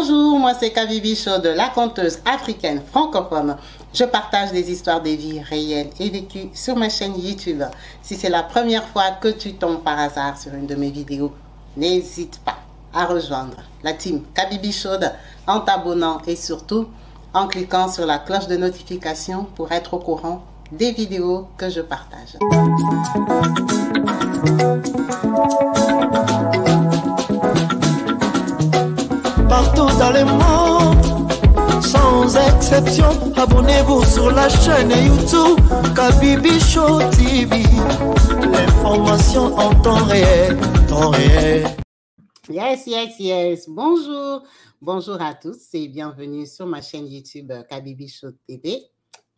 Bonjour, moi c'est Kabibi Show de la conteuse africaine francophone. Je partage des histoires de vie réelles et vécues sur ma chaîne YouTube. Si c'est la première fois que tu tombes par hasard sur une de mes vidéos, n'hésite pas à rejoindre la team Kabibi Show en t'abonnant et surtout en cliquant sur la cloche de notification pour être au courant des vidéos que je partage. Partout dans le monde, sans exception, abonnez-vous sur la chaîne YouTube Kabibi Show TV. L'information en temps réel, temps réel. Yes. Bonjour à tous et bienvenue sur ma chaîne YouTube Kabibi Show TV.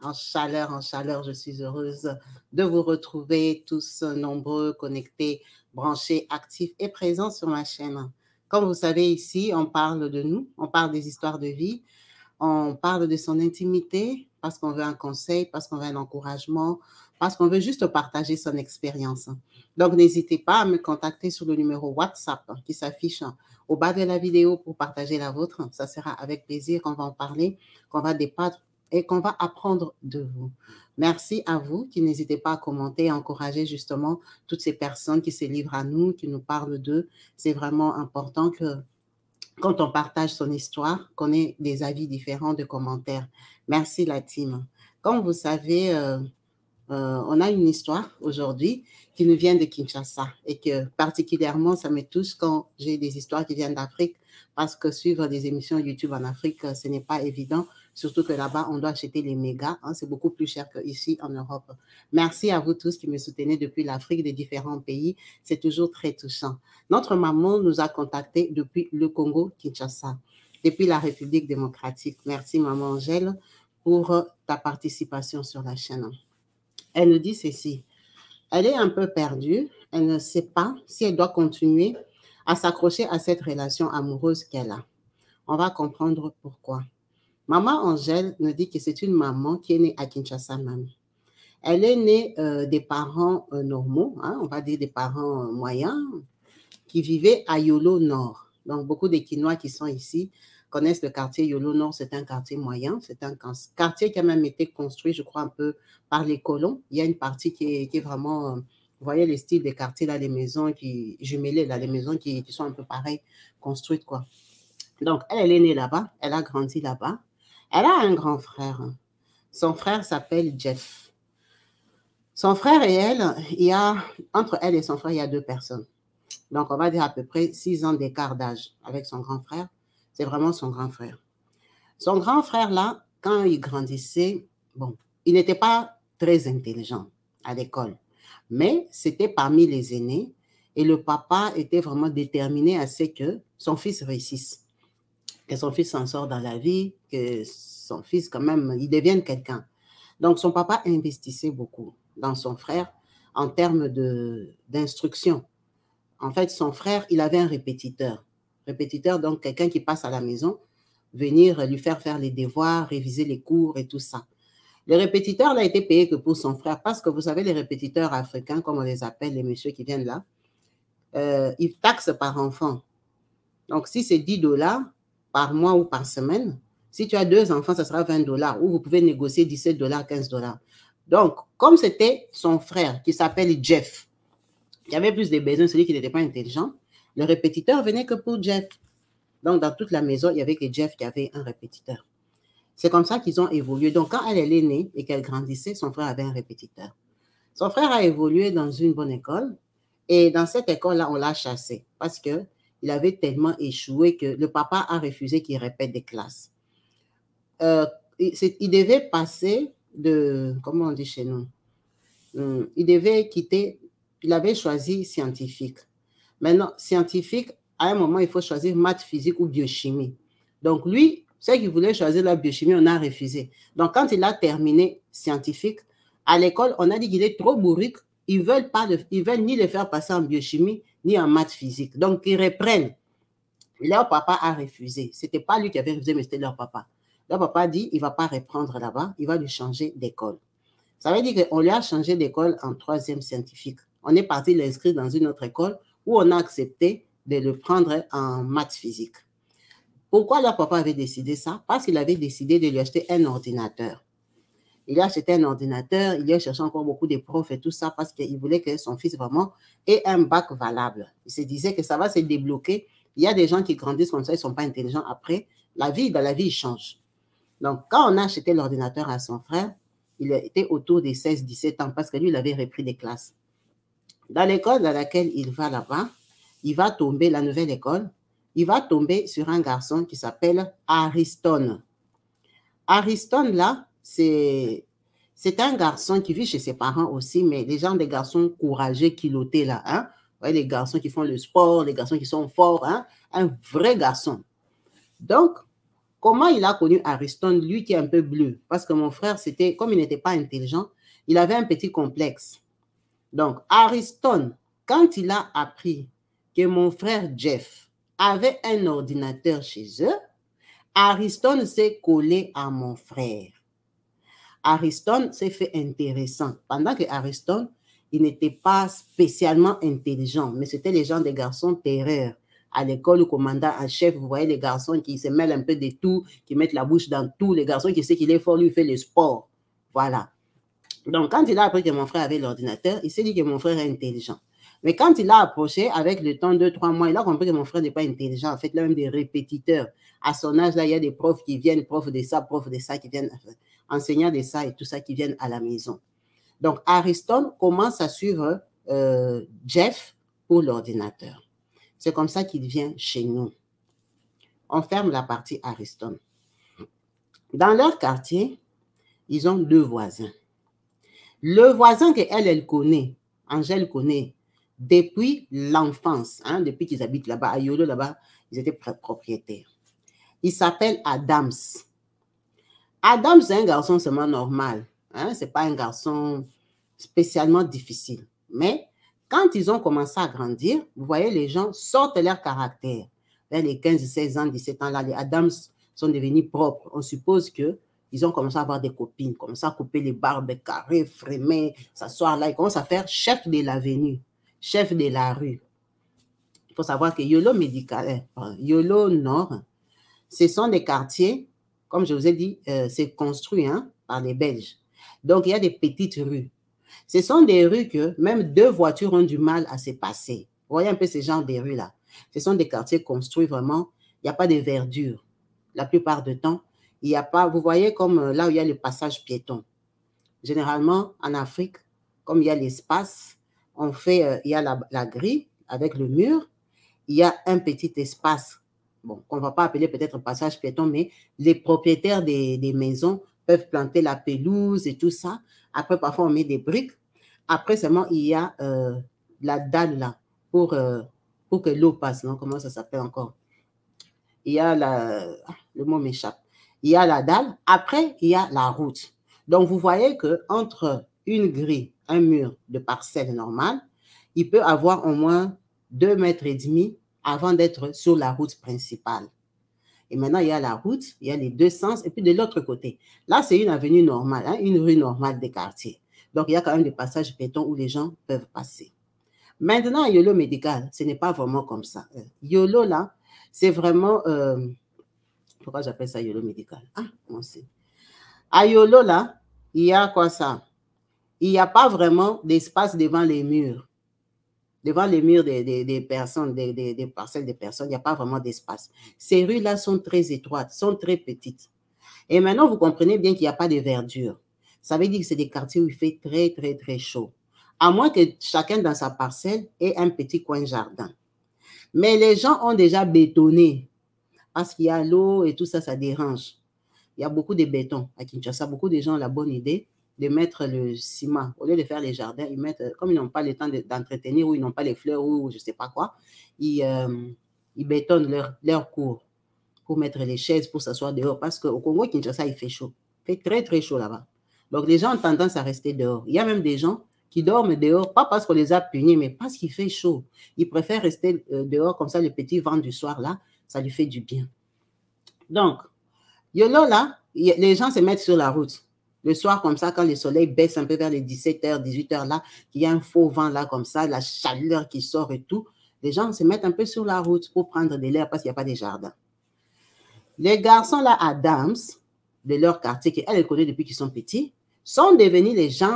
En chaleur, je suis heureuse de vous retrouver tous nombreux, connectés, branchés, actifs et présents sur ma chaîne. Comme vous savez, ici, on parle de nous, on parle des histoires de vie, on parle de son intimité parce qu'on veut un conseil, parce qu'on veut un encouragement, parce qu'on veut juste partager son expérience. Donc, n'hésitez pas à me contacter sur le numéro WhatsApp qui s'affiche au bas de la vidéo pour partager la vôtre. Ça sera avec plaisir qu'on va en parler, qu'on va débattre et qu'on va apprendre de vous. Merci à vous qui n'hésitez pas à commenter, à encourager justement toutes ces personnes qui se livrent à nous, qui nous parlent d'eux. C'est vraiment important que quand on partage son histoire, qu'on ait des avis différents de commentaires. Merci la team. Comme vous savez, on a une histoire aujourd'hui qui nous vient de Kinshasa et que particulièrement, ça me touche quand j'ai des histoires qui viennent d'Afrique parce que suivre des émissions YouTube en Afrique, ce n'est pas évident, surtout que là-bas, on doit acheter les mégas. C'est beaucoup plus cher qu'ici en Europe. Merci à vous tous qui me soutenez depuis l'Afrique, des différents pays. C'est toujours très touchant. Notre maman nous a contactés depuis le Congo, Kinshasa, depuis la République démocratique. Merci, maman Angèle, pour ta participation sur la chaîne. Elle nous dit ceci. Elle est un peu perdue. Elle ne sait pas si elle doit continuer à s'accrocher à cette relation amoureuse qu'elle a. On va comprendre pourquoi. Maman Angèle nous dit que c'est une maman qui est née à Kinshasa même. Elle est née des parents normaux, on va dire des parents moyens, qui vivaient à Yolo Nord. Donc, beaucoup des Kinois qui sont ici connaissent le quartier Yolo Nord. C'est un quartier moyen. C'est un quartier qui a même été construit, je crois, un peu par les colons. Il y a une partie qui est vraiment... vous voyez les styles des quartiers, là, les maisons qui jumelées, là, les maisons qui sont un peu pareilles, construites, quoi. Donc, elle est née là-bas. Elle a grandi là-bas. Elle a un grand frère. Son frère s'appelle Jeff. Son frère et elle, entre elle et son frère, il y a 2 personnes. Donc, on va dire à peu près 6 ans d'écart d'âge avec son grand frère. C'est vraiment son grand frère. Son grand frère, là, quand il grandissait, bon, il n'était pas très intelligent à l'école, mais c'était parmi les aînés et le papa était vraiment déterminé à ce que son fils réussisse, que son fils s'en sorte dans la vie, que son fils, quand même, il devienne quelqu'un. Donc, son papa investissait beaucoup dans son frère en termes d'instruction. En fait, son frère, il avait un répétiteur. Répétiteur, donc quelqu'un qui passe à la maison, venir lui faire les devoirs, réviser les cours et tout ça. Le répétiteur n'a été payé que pour son frère parce que vous savez, les répétiteurs africains, comme on les appelle, les messieurs qui viennent là, ils taxent par enfant. Donc, si c'est 10 $ par mois ou par semaine, si tu as 2 enfants, ça sera 20 $ ou vous pouvez négocier 17 $, 15 $. Donc, comme c'était son frère qui s'appelle Jeff, qui avait plus de besoins, celui qui n'était pas intelligent, le répétiteur venait que pour Jeff. Donc, dans toute la maison, il n'y avait que Jeff qui avait un répétiteur. C'est comme ça qu'ils ont évolué. Donc, quand elle est née et qu'elle grandissait, son frère avait un répétiteur. Son frère a évolué dans une bonne école et dans cette école-là, on l'a chassé parce qu'il avait tellement échoué que le papa a refusé qu'il répète des classes. Il devait passer comment on dit chez nous? Il devait quitter, il avait choisi scientifique. Maintenant, scientifique, à un moment, il faut choisir maths, physique ou biochimie. Donc, lui, ceux qui voulaient choisir la biochimie, on a refusé. Donc, quand il a terminé scientifique, à l'école, on a dit qu'il est trop bourrique. Ils veulent ni le faire passer en biochimie, ni en maths, physique. Donc, ils reprennent. Leur papa a refusé. Ce n'était pas lui qui avait refusé, mais c'était leur papa. Leur papa a dit, il ne va pas reprendre là-bas, il va lui changer d'école. Ça veut dire qu'on lui a changé d'école en 3e scientifique. On est parti l'inscrire dans une autre école où on a accepté de le prendre en maths physique. Pourquoi leur papa avait décidé ça? Parce qu'il avait décidé de lui acheter un ordinateur. Il a acheté un ordinateur, il a cherché encore beaucoup de profs et tout ça parce qu'il voulait que son fils vraiment ait un bac valable. Il se disait que ça va se débloquer. Il y a des gens qui grandissent comme ça, ils ne sont pas intelligents. Après, dans la vie, il change. Donc, quand on a acheté l'ordinateur à son frère, il était autour des 16-17 ans parce que lui, il avait repris des classes. Dans l'école dans laquelle il va là-bas, il va tomber, la nouvelle école, il va tomber sur un garçon qui s'appelle Ariston. Ariston, là, c'est un garçon qui vit chez ses parents aussi, mais les gens, des garçons courageux, culottés, là, hein? Ouais, les garçons qui font le sport, les garçons qui sont forts, hein? Un vrai garçon. Donc, comment il a connu Ariston, lui qui est un peu bleu? Parce que mon frère, c'était, comme il n'était pas intelligent, il avait un petit complexe. Donc, Ariston, quand il a appris que mon frère Jeff avait un ordinateur chez eux, Ariston s'est collé à mon frère. Ariston s'est fait intéressant. Pendant que Ariston, il n'était pas spécialement intelligent, mais c'était les gens des garçons terreurs. À l'école, le commandant en chef, vous voyez les garçons qui se mêlent un peu de tout, qui mettent la bouche dans tout, les garçons qui savent qu'il est fort, lui, il fait le sport. Voilà. Donc, quand il a appris que mon frère avait l'ordinateur, il s'est dit que mon frère est intelligent. Mais quand il a approché, avec le temps, 2-3 mois, il a compris que mon frère n'est pas intelligent. En fait, il a même des répétiteurs. À son âge, là, il y a des profs qui viennent, profs de ça, qui viennent, enseignants de ça et tout ça, qui viennent à la maison. Donc, Ariston commence à suivre Jeff pour l'ordinateur. C'est comme ça qu'il vient chez nous. On ferme la partie Ariston. Dans leur quartier, ils ont 2 voisins. Le voisin qu'elle connaît, Angèle connaît, depuis l'enfance, hein, depuis qu'ils habitent là-bas, à Yolo, là-bas, ils étaient propriétaires. Il s'appelle Adams. Adams, c'est un garçon seulement normal. Hein, ce n'est pas un garçon spécialement difficile. Mais quand ils ont commencé à grandir, vous voyez, les gens sortent leur caractère. Vers les 15, 16 ans, 17 ans, là, les Adams sont devenus propres. On suppose qu'ils ont commencé à avoir des copines, commencé à couper les barbes carrées, frémées, s'asseoir là. Ils commencent à faire chef de l'avenue, chef de la rue. Il faut savoir que Yolo Médical, Yolo Nord, ce sont des quartiers, comme je vous ai dit, c'est construit par les Belges. Donc, il y a des petites rues. Ce sont des rues que même 2 voitures ont du mal à se passer. Vous voyez un peu ces genres de rues-là. Ce sont des quartiers construits vraiment, il n'y a pas de verdure. La plupart du temps, il n'y a pas, vous voyez comme là où il y a le passage piéton. Généralement, en Afrique, comme il y a l'espace, on fait, il y a la grille avec le mur, il y a un petit espace, bon, qu'on ne va pas appeler peut-être passage piéton, mais les propriétaires des maisons peuvent planter la pelouse et tout ça. Après, parfois, on met des briques. Après, seulement, il y a la dalle là pour que l'eau passe. Non? Comment ça s'appelle encore? Il y a le mot m'échappe. Il y a la dalle. Après, il y a la route. Donc, vous voyez qu'entre une grille, un mur de parcelle normale, il peut avoir au moins 2,5 mètres avant d'être sur la route principale. Et maintenant, il y a la route, il y a les 2 sens, et puis de l'autre côté. Là, c'est une avenue normale, hein, une rue normale des quartiers. Donc, il y a quand même des passages piétons où les gens peuvent passer. Maintenant, à Yolo Médical, ce n'est pas vraiment comme ça. Yolo, là, c'est vraiment... pourquoi j'appelle ça Yolo Médical? Ah, moi aussi. À Yolo, là, il y a quoi ça? Il n'y a pas vraiment d'espace devant les murs. Devant les murs des personnes, des parcelles des personnes, il n'y a pas vraiment d'espace. Ces rues-là sont très étroites, sont très petites. Et maintenant, vous comprenez bien qu'il n'y a pas de verdure. Ça veut dire que c'est des quartiers où il fait très, très, très chaud. À moins que chacun dans sa parcelle ait un petit coin jardin. Mais les gens ont déjà bétonné parce qu'il y a l'eau et tout ça, ça dérange. Il y a beaucoup de béton à Kinshasa. Beaucoup de gens ont la bonne idée de mettre le ciment. Au lieu de faire les jardins, ils mettent, comme ils n'ont pas le temps d'entretenir ou ils n'ont pas les fleurs ou je ne sais pas quoi, ils bétonnent leur cour pour mettre les chaises, pour s'asseoir dehors. Parce qu'au Congo, Kinshasa, il fait chaud. Il fait très, très chaud là-bas. Donc, les gens ont tendance à rester dehors. Il y a même des gens qui dorment dehors, pas parce qu'on les a punis, mais parce qu'il fait chaud. Ils préfèrent rester dehors, comme ça, le petit vent du soir, là, ça lui fait du bien. Donc, Yolo, là, les gens se mettent sur la route. Le soir, comme ça, quand le soleil baisse un peu vers les 17h, 18h, là, qu'il y a un faux vent, là, comme ça, la chaleur qui sort et tout, les gens se mettent un peu sur la route pour prendre de l'air parce qu'il n'y a pas de jardin. Les garçons là, Adams, de leur quartier, qu'elle les connaît depuis qu'ils sont petits, sont devenus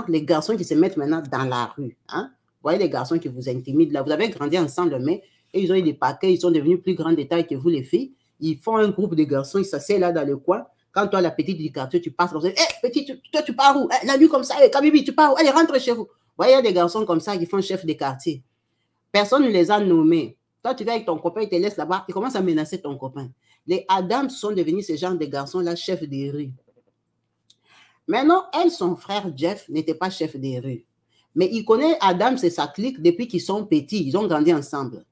les garçons qui se mettent maintenant dans la rue. Hein? Vous voyez les garçons qui vous intimident là, vous avez grandi ensemble, mais ils ont eu des paquets, ils sont devenus plus grands de taille que vous les filles. Ils font un groupe de garçons, ils s'asseyent là dans le coin. Quand toi, la petite du quartier, tu passes, hey, petit, toi, tu pars où? La nuit comme ça, hey, Kabibi, tu pars où? Allez, rentre chez vous. Vous voyez, il y a des garçons comme ça qui font chef de quartier. Personne ne les a nommés. Toi, tu vas avec ton copain, il te laisse là-bas, il commence à menacer ton copain. Les Adams sont devenus ce genre de garçons-là, chefs des rues. Maintenant, elle, son frère Jeff, n'était pas chef des rues. Mais il connaît Adams et sa clique depuis qu'ils sont petits. Ils ont grandi ensemble.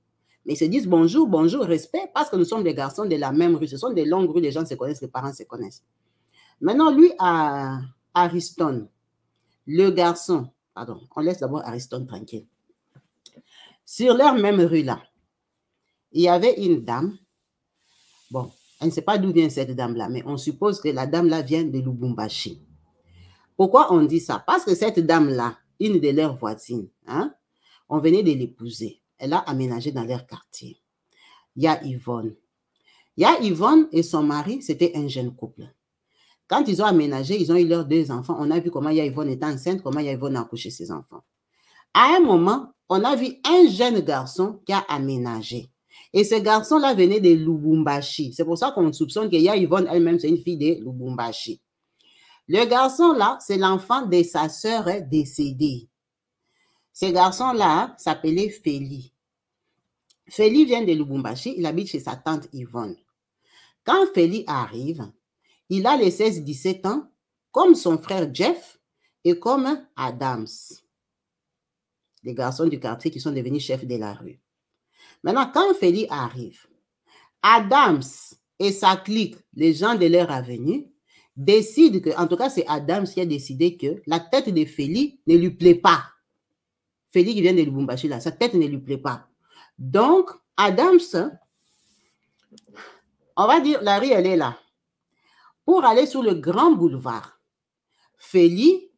Mais ils se disent bonjour, bonjour, respect, parce que nous sommes des garçons de la même rue. Ce sont des longues rues, les gens se connaissent, les parents se connaissent. Maintenant, lui, à Ariston, le garçon, pardon, on laisse d'abord Ariston tranquille. Sur leur même rue là, il y avait une dame. Bon, elle ne sait pas d'où vient cette dame-là, mais on suppose que la dame-là vient de Lubumbashi. Pourquoi on dit ça? Parce que cette dame-là, une de leurs voisines, hein, on venait de l'épouser. Elle a aménagé dans leur quartier. Il y a Yvonne. Il y a Yvonne et son mari, c'était un jeune couple. Quand ils ont aménagé, ils ont eu leurs 2 enfants. On a vu comment Yvonne était enceinte, comment Yvonne a accouché ses enfants. À un moment, on a vu un jeune garçon qui a aménagé. Et ce garçon-là venait de Lubumbashi. C'est pour ça qu'on soupçonne que Yvonne elle-même, c'est une fille de Lubumbashi. Le garçon-là, c'est l'enfant de sa sœur décédée. Ce garçon-là s'appelait Feli. Feli vient de Lubumbashi, il habite chez sa tante Yvonne. Quand Feli arrive, il a les 16-17 ans, comme son frère Jeff et comme Adams. Les garçons du quartier qui sont devenus chefs de la rue. Maintenant, quand Feli arrive, Adams et sa clique, les gens de leur avenue, décident que, en tout cas, c'est Adams qui a décidé que la tête de Feli ne lui plaît pas. Feli qui vient de Lubumbashi, là, sa tête ne lui plaît pas. Donc, Adams, on va dire, la rue, elle est là. Pour aller sur le grand boulevard, Feli,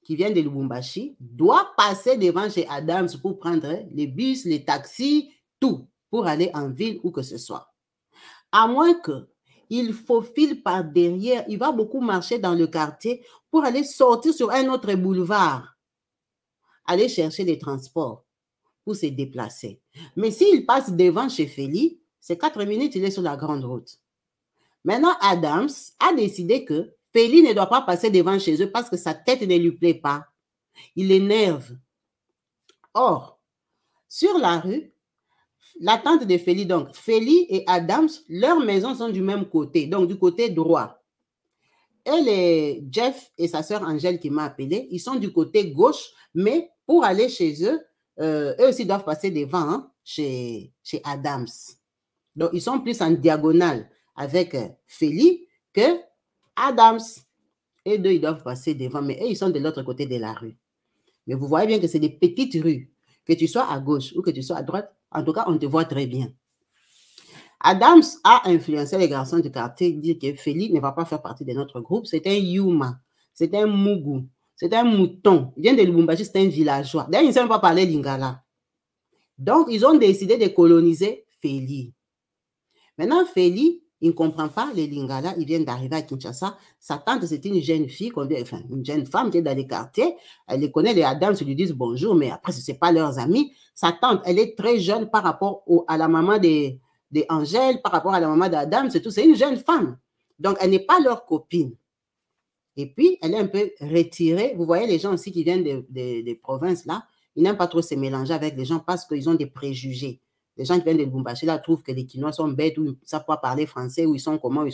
qui vient de Lubumbashi, doit passer devant chez Adams pour prendre les bus, les taxis, tout, pour aller en ville ou que ce soit. À moins qu'il faufile par derrière, il va beaucoup marcher dans le quartier pour aller sortir sur un autre boulevard, aller chercher des transports pour se déplacer. Mais s'il passe devant chez Feli, c'est 4 minutes, il est sur la grande route. Maintenant, Adams a décidé que Feli ne doit pas passer devant chez eux parce que sa tête ne lui plaît pas. Il l'énerve. Or, sur la rue, la tante de Feli, donc Feli et Adams, leurs maisons sont du même côté, donc du côté droit. Et Jeff et sa sœur Angèle qui m'a appelé, ils sont du côté gauche, mais pour aller chez eux, eux aussi doivent passer devant hein, chez Adams. Donc, ils sont plus en diagonale avec Feli que Adams. Et deux, ils doivent passer devant, mais eux, ils sont de l'autre côté de la rue. Mais vous voyez bien que c'est des petites rues. Que tu sois à gauche ou que tu sois à droite, en tout cas, on te voit très bien. Adams a influencé les garçons du quartier, dire que Feli ne va pas faire partie de notre groupe. C'est un Yuma, c'est un Mougou, c'est un mouton. Il vient de Lubumbashi, c'est un villageois. D'ailleurs, ils ne savent pas parler lingala. Donc, ils ont décidé de coloniser Feli. Maintenant, Feli, il ne comprend pas les lingala. Il vient d'arriver à Kinshasa. Sa tante, c'est une jeune fille, enfin, une jeune femme qui est dans les quartiers. Elle les connaît, les Adams, ils lui disent bonjour, mais après, ce n'est pas leurs amis. Sa tante, elle est très jeune par rapport à la maman d'Angèle, par rapport à la maman d'Adam, c'est tout. C'est une jeune femme. Donc, elle n'est pas leur copine. Et puis, elle est un peu retirée. Vous voyez les gens aussi qui viennent des provinces, là, ils n'aiment pas trop se mélanger avec les gens parce qu'ils ont des préjugés. Les gens qui viennent de Lubumbashi, là, trouvent que les Kinois sont bêtes ou ils ne savent pas parler français ou ils sont comment.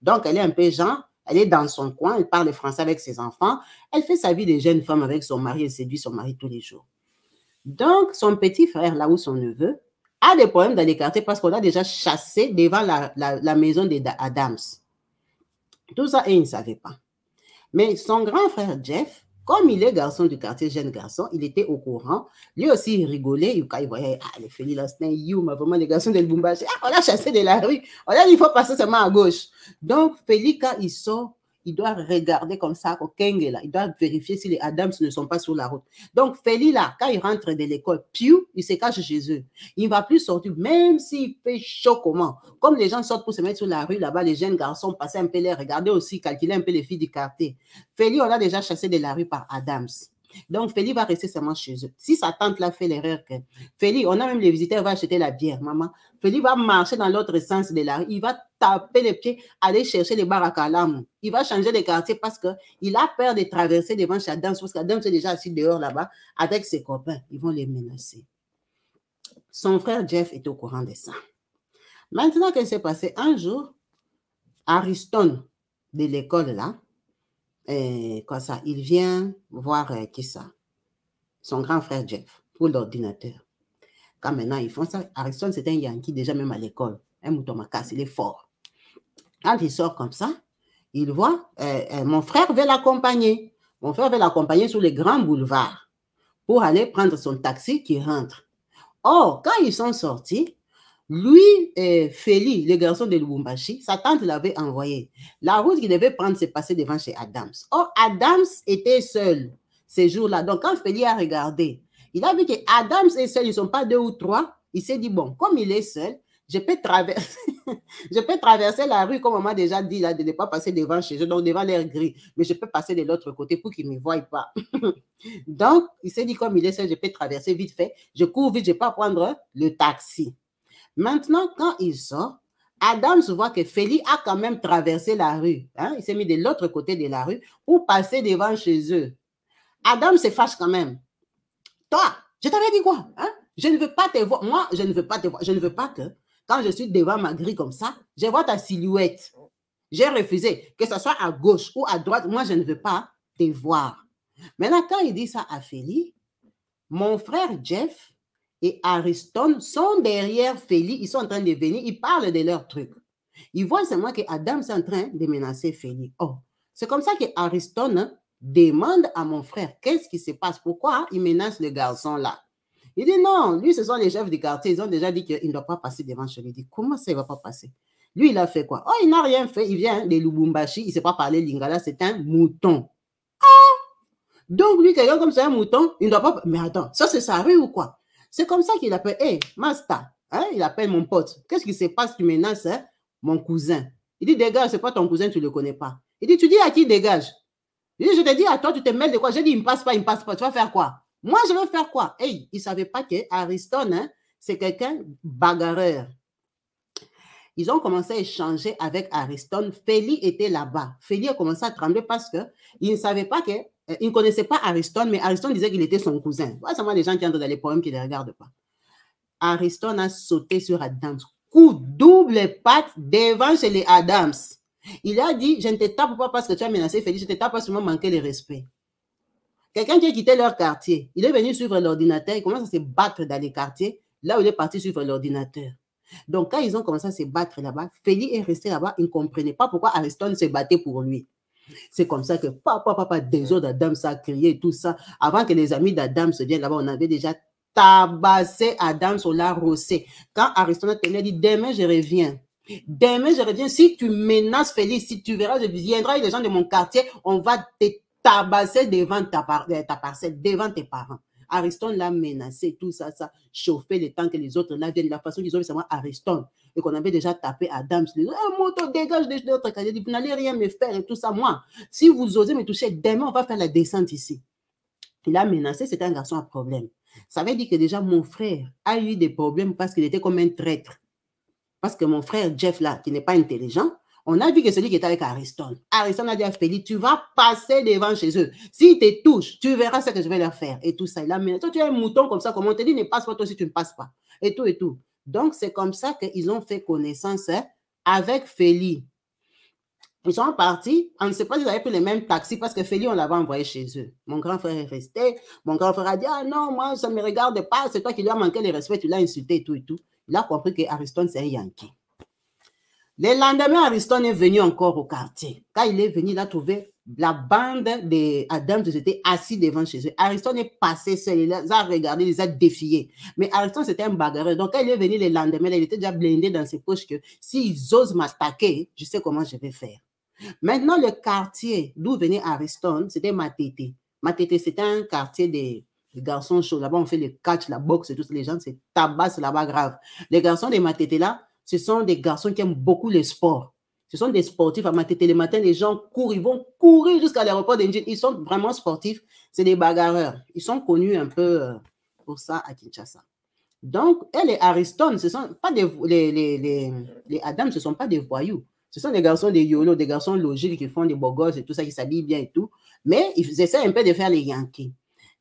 Donc, elle est un peu genre, elle est dans son coin, elle parle français avec ses enfants. Elle fait sa vie de jeune femme avec son mari, elle séduit son mari tous les jours. Donc, son petit frère, là où son neveu, a des problèmes dans les quartiers parce qu'on a déjà chassé devant la maison d'Adams. Tout ça, et il ne savait pas. Mais son grand frère Jeff, comme il est garçon du quartier, jeune garçon, il était au courant. Lui aussi, il rigolait. Quand il voyait, les Feli, là, c'est un Yuma, vraiment, les garçons de Lubumbashi. On a chassé de la rue. On a dit, il faut passer seulement à gauche. Donc, Feli, quand il sort, il doit regarder comme ça, au Kenge là, il doit vérifier si les Adams ne sont pas sur la route. Donc, Feli là, quand il rentre de l'école, piou, il se cache chez eux. Il ne va plus sortir, même s'il fait chaud comment. Comme les gens sortent pour se mettre sur la rue là-bas, les jeunes garçons passaient un peu les regarder aussi, calculer un peu les filles du quartier. Feli, on l'a déjà chassé de la rue par Adams. Donc, Feli va rester seulement chez eux. Si sa tante l'a fait l'erreur que Feli, on a même les visiteurs, va acheter la bière, maman. Feli va marcher dans l'autre sens de la rue. Il va taper les pieds, aller chercher les bars à Kalam. Il va changer de quartier parce qu'il a peur de traverser devant chez Adams, parce qu'Adams est déjà assis dehors là-bas avec ses copains. Ils vont les menacer. Son frère Jeff est au courant de ça. Maintenant, qu'est-ce qui s'est passé? Un jour, Ariston de l'école là, quoi ça, il vient voir qui ça? Son grand frère Jeff pour l'ordinateur. Quand maintenant ils font ça, Ariston c'est un Yankee déjà même à l'école, un mouton macasse, il est fort. Quand il sort comme ça, il voit, mon frère veut l'accompagner. Mon frère veut l'accompagner sur les grands boulevards pour aller prendre son taxi qui rentre. Or, quand ils sont sortis, lui et Feli, le garçon de Lubumbashi, sa tante l'avait envoyé. La route qu'il devait prendre, c'est passer devant chez Adams. Or, Adams était seul ces jours-là. Donc, quand Feli a regardé, il a vu que Adams est seul, ils ne sont pas 2 ou 3. Il s'est dit, bon, comme il est seul, je peux traverser la rue, comme on m'a déjà dit, là, de ne pas passer devant chez eux, donc devant l'air gris, mais je peux passer de l'autre côté pour qu'ils ne me voient pas. Donc, il s'est dit, comme il est seul, je peux traverser vite fait, je cours vite, je ne vais pas prendre le taxi. Maintenant, quand il sort, Adams voit que Feli a quand même traversé la rue. Hein? Il s'est mis de l'autre côté de la rue pour passer devant chez eux. Adam se fâche quand même. Toi, je t'avais dit quoi? Hein? Je ne veux pas te voir. Moi, je ne veux pas te voir. Je ne veux pas que, quand je suis devant ma grille comme ça, je vois ta silhouette. J'ai refusé, que ce soit à gauche ou à droite. Moi, je ne veux pas te voir. Maintenant, quand il dit ça à Feli, mon frère Jeff et Ariston sont derrière Feli. Ils sont en train de venir. Ils parlent de leur truc. Ils voient seulement que Adam est en train de menacer Feli. Oh, c'est comme ça que Ariston demande à mon frère, qu'est-ce qui se passe? Pourquoi il menace le garçon là? Il dit non, lui, ce sont les chefs du quartier. Ils ont déjà dit qu'il ne doit pas passer devant chez lui. Il dit, comment ça, il ne va pas passer? Lui, il a fait quoi? Oh, il n'a rien fait. Il vient de Lubumbashi. Il ne sait pas parler lingala. C'est un mouton. Ah! Donc, lui, quelqu'un comme ça, un mouton, il ne doit pas... Mais attends, ça, c'est sa rue ou quoi? C'est comme ça qu'il appelle, hey, Master. Hein? Il appelle mon pote. Qu'est-ce qui se passe? Tu menaces hein? Mon cousin. Il dit, dégage, ce n'est pas ton cousin, tu ne le connais pas. Il dit, tu dis à qui dégage? Il dit, je te dis à toi, tu te mêles de quoi? J'ai dit, il ne passe pas, il ne passe pas. Tu vas faire quoi? Moi, je vais faire quoi? Hey, il ne savait pas que Ariston, hein, c'est quelqu'un bagarreur. Ils ont commencé à échanger avec Ariston. Feli était là-bas. Feli a commencé à trembler parce qu'il ne savait pas que, il ne connaissait pas Ariston, mais Ariston disait qu'il était son cousin. Voilà seulement les gens qui entrent dans les poèmes qui ne les regardent pas. Ariston a sauté sur Adams. Coup double patte devant chez les Adams. Il a dit, je ne te tape pas parce que tu as menacé Feli, je te tape parce que tu m'as manqué de respect. Quelqu'un qui a quitté leur quartier, il est venu suivre l'ordinateur, il commence à se battre dans les quartiers, là où il est parti suivre l'ordinateur. Donc, quand ils ont commencé à se battre là-bas, Feli est resté là-bas, il ne comprenait pas pourquoi Ariston se battait pour lui. C'est comme ça que papa, des autres d'Adam, ça a crié tout ça. Avant que les amis d'Adam se viennent là-bas, on avait déjà tabassé Adam sur la rossée. Quand Ariston a dit, demain je reviens. Demain je reviens. Si tu menaces Félix, si tu verras, je viendrai avec les gens de mon quartier, on va te tabasser devant ta parcelle, devant tes parents. Ariston l'a menacé, tout ça, ça chauffait le temps que les autres là viennent. La façon qu'ils ont vu seulement Ariston et qu'on avait déjà tapé Adams. Un moto dégage de notre quartier, vous n'allez rien me faire et tout ça. Moi, si vous osez me toucher, demain on va faire la descente ici. Il a menacé, c'était un garçon à problème. Ça veut dire que déjà mon frère a eu des problèmes parce qu'il était comme un traître. Parce que mon frère Jeff là, qui n'est pas intelligent, on a vu que celui qui était avec Ariston. Ariston a dit à Félix, tu vas passer devant chez eux. S'ils te touchent, tu verras ce que je vais leur faire. Et tout ça. Il a menacé. Toi, tu es un mouton comme ça, comme on te dit, ne passe pas toi si tu ne passes pas. Et tout, et tout. Donc, c'est comme ça qu'ils ont fait connaissance avec Félix. Ils sont partis. On ne sait pas s'ils avaient pris les mêmes taxis parce que Félix, on l'avait envoyé chez eux. Mon grand frère est resté. Mon grand frère a dit, ah non, moi, ça ne me regarde pas. C'est toi qui lui as manqué le respect. Tu l'as insulté et tout, et tout. Il a compris que Ariston, c'est un Yankee. Le lendemain, Ariston est venu encore au quartier. Quand il est venu, il a trouvé la bande d'Adams qui étaient assis devant chez eux. Ariston est passé seul, il les a regardés, il les a défiés. Mais Ariston, c'était un bagarreur. Donc, quand il est venu le lendemain, il était déjà blindé dans ses poches que s'ils osent m'attaquer, je sais comment je vais faire. Maintenant, le quartier d'où venait Ariston, c'était Matete. Matete, c'était un quartier des garçons chauds. Là-bas, on fait le catch, la boxe et tout ça. Les gens se tabassent là-bas grave. Les garçons des Matete, là, ce sont des garçons qui aiment beaucoup les sports. Ce sont des sportifs à Matete. Le matin, les gens courent, ils vont courir jusqu'à l'aéroport d'Indien. Ils sont vraiment sportifs. C'est des bagarreurs. Ils sont connus un peu pour ça à Kinshasa. Donc, elle et Ariston, ce sont pas des, les Adam, ce ne sont pas des voyous. Ce sont des garçons des YOLO, des garçons logiques qui font des beaux gosses et tout ça, qui s'habillent bien et tout. Mais ils essaient un peu de faire les Yankees.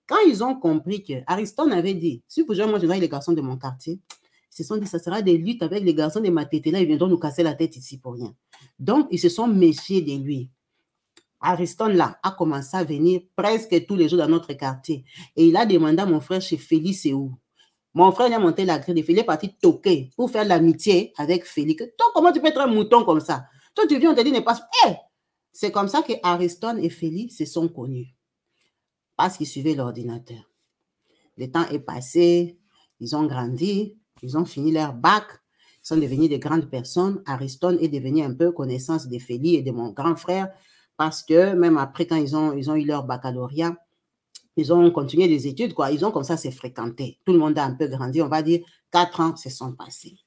Quand ils ont compris que Ariston avait dit, si vous jouez, moi je vois les garçons de mon quartier, ils se sont dit, ça sera des luttes avec les garçons de Matete là, ils viendront nous casser la tête ici pour rien. Donc, ils se sont méfiés de lui. Ariston là a commencé à venir presque tous les jours dans notre quartier. Et il a demandé à mon frère chez Félix, c'est où? Mon frère a monté la grille de Félix, il est parti toquer pour faire l'amitié avec Félix. Toi, comment tu peux être un mouton comme ça? Toi, tu viens, on te dit, ne passe pas. Hey! C'est comme ça que Ariston et Félix se sont connus. Parce qu'ils suivaient l'ordinateur. Le temps est passé, ils ont grandi, ils ont fini leur bac, ils sont devenus de grandes personnes. Ariston est devenu un peu connaissance de Félix et de mon grand frère, parce que même après, quand ils ont eu leur baccalauréat, ils ont continué les études, quoi. Ils ont comme ça se fréquenté. Tout le monde a un peu grandi, on va dire 4 ans se sont passés.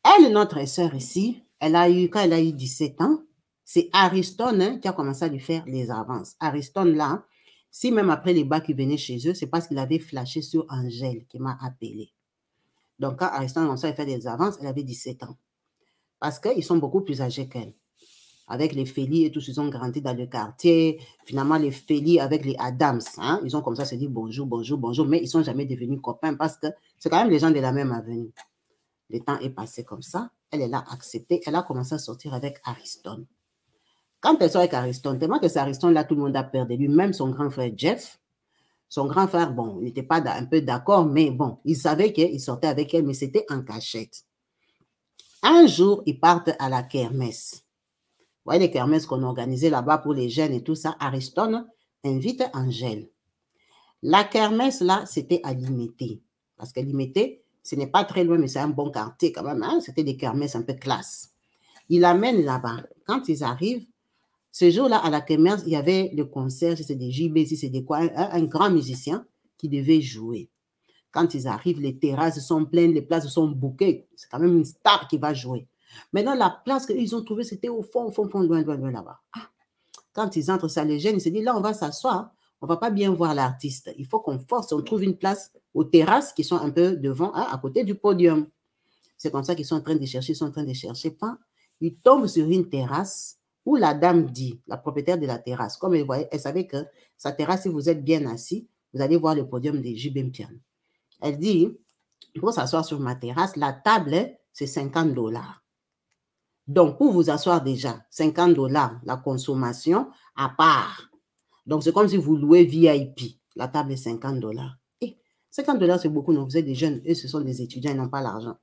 Elle, notre sœur ici, quand elle a eu 17 ans, c'est Ariston qui a commencé à lui faire les avances. Ariston, là, si même après les bacs, il venait chez eux, c'est parce qu'il avait flashé sur Angèle qui m'a appelé. Donc, quand Ariston a commencé à faire des avances, elle avait 17 ans. Parce qu'ils sont beaucoup plus âgés qu'elle. Avec les Félix et tous, ils ont grandi dans le quartier. Finalement, les Félix avec les Adams, hein, ils ont comme ça se dit bonjour, bonjour, bonjour, mais ils ne sont jamais devenus copains parce que c'est quand même les gens de la même avenue. Le temps est passé comme ça. Elle l'a accepté. Elle a commencé à sortir avec Ariston. Quand elle sort avec Ariston, tellement que c'est Ariston, là, tout le monde a peur de lui. Même son grand frère Jeff. Son grand frère, bon, il n'était pas un peu d'accord, mais bon, il savait qu'il sortait avec elle, mais c'était en cachette. Un jour, ils partent à la kermesse. Vous voyez les kermesses qu'on organisait là-bas pour les jeunes et tout ça. Ariston invite Angèle. La kermesse, là, c'était à Limité. Parce que Limité, ce n'est pas très loin, mais c'est un bon quartier quand même. Hein? C'était des kermesses un peu classe. Il l'amène là-bas. Quand ils arrivent, ce jour-là, à la kermesse, il y avait le concert, si c'est des JB, si c'est des quoi, un grand musicien qui devait jouer. Quand ils arrivent, les terrasses sont pleines, les places sont bouquées. C'est quand même une star qui va jouer. Maintenant, la place qu'ils ont trouvée, c'était au fond, loin là-bas. Ah. Quand ils entrent, ça les gêne, ils se disent, là, on va s'asseoir, on ne va pas bien voir l'artiste. Il faut qu'on force, on trouve une place aux terrasses qui sont un peu devant, hein, à côté du podium. C'est comme ça qu'ils sont en train de chercher, pas. Ils tombent sur une terrasse où la dame dit, la propriétaire de la terrasse, comme elle voyait, elle savait que sa terrasse, si vous êtes bien assis, vous allez voir le podium de JB Mpiana. Elle dit, il faut s'asseoir sur ma terrasse, la table, c'est $50. Donc, pour vous asseoir déjà, $50, la consommation à part. Donc, c'est comme si vous louez VIP. La table est $50. Et $50, c'est beaucoup. Non, vous êtes des jeunes. Eux, ce sont des étudiants, ils n'ont pas l'argent.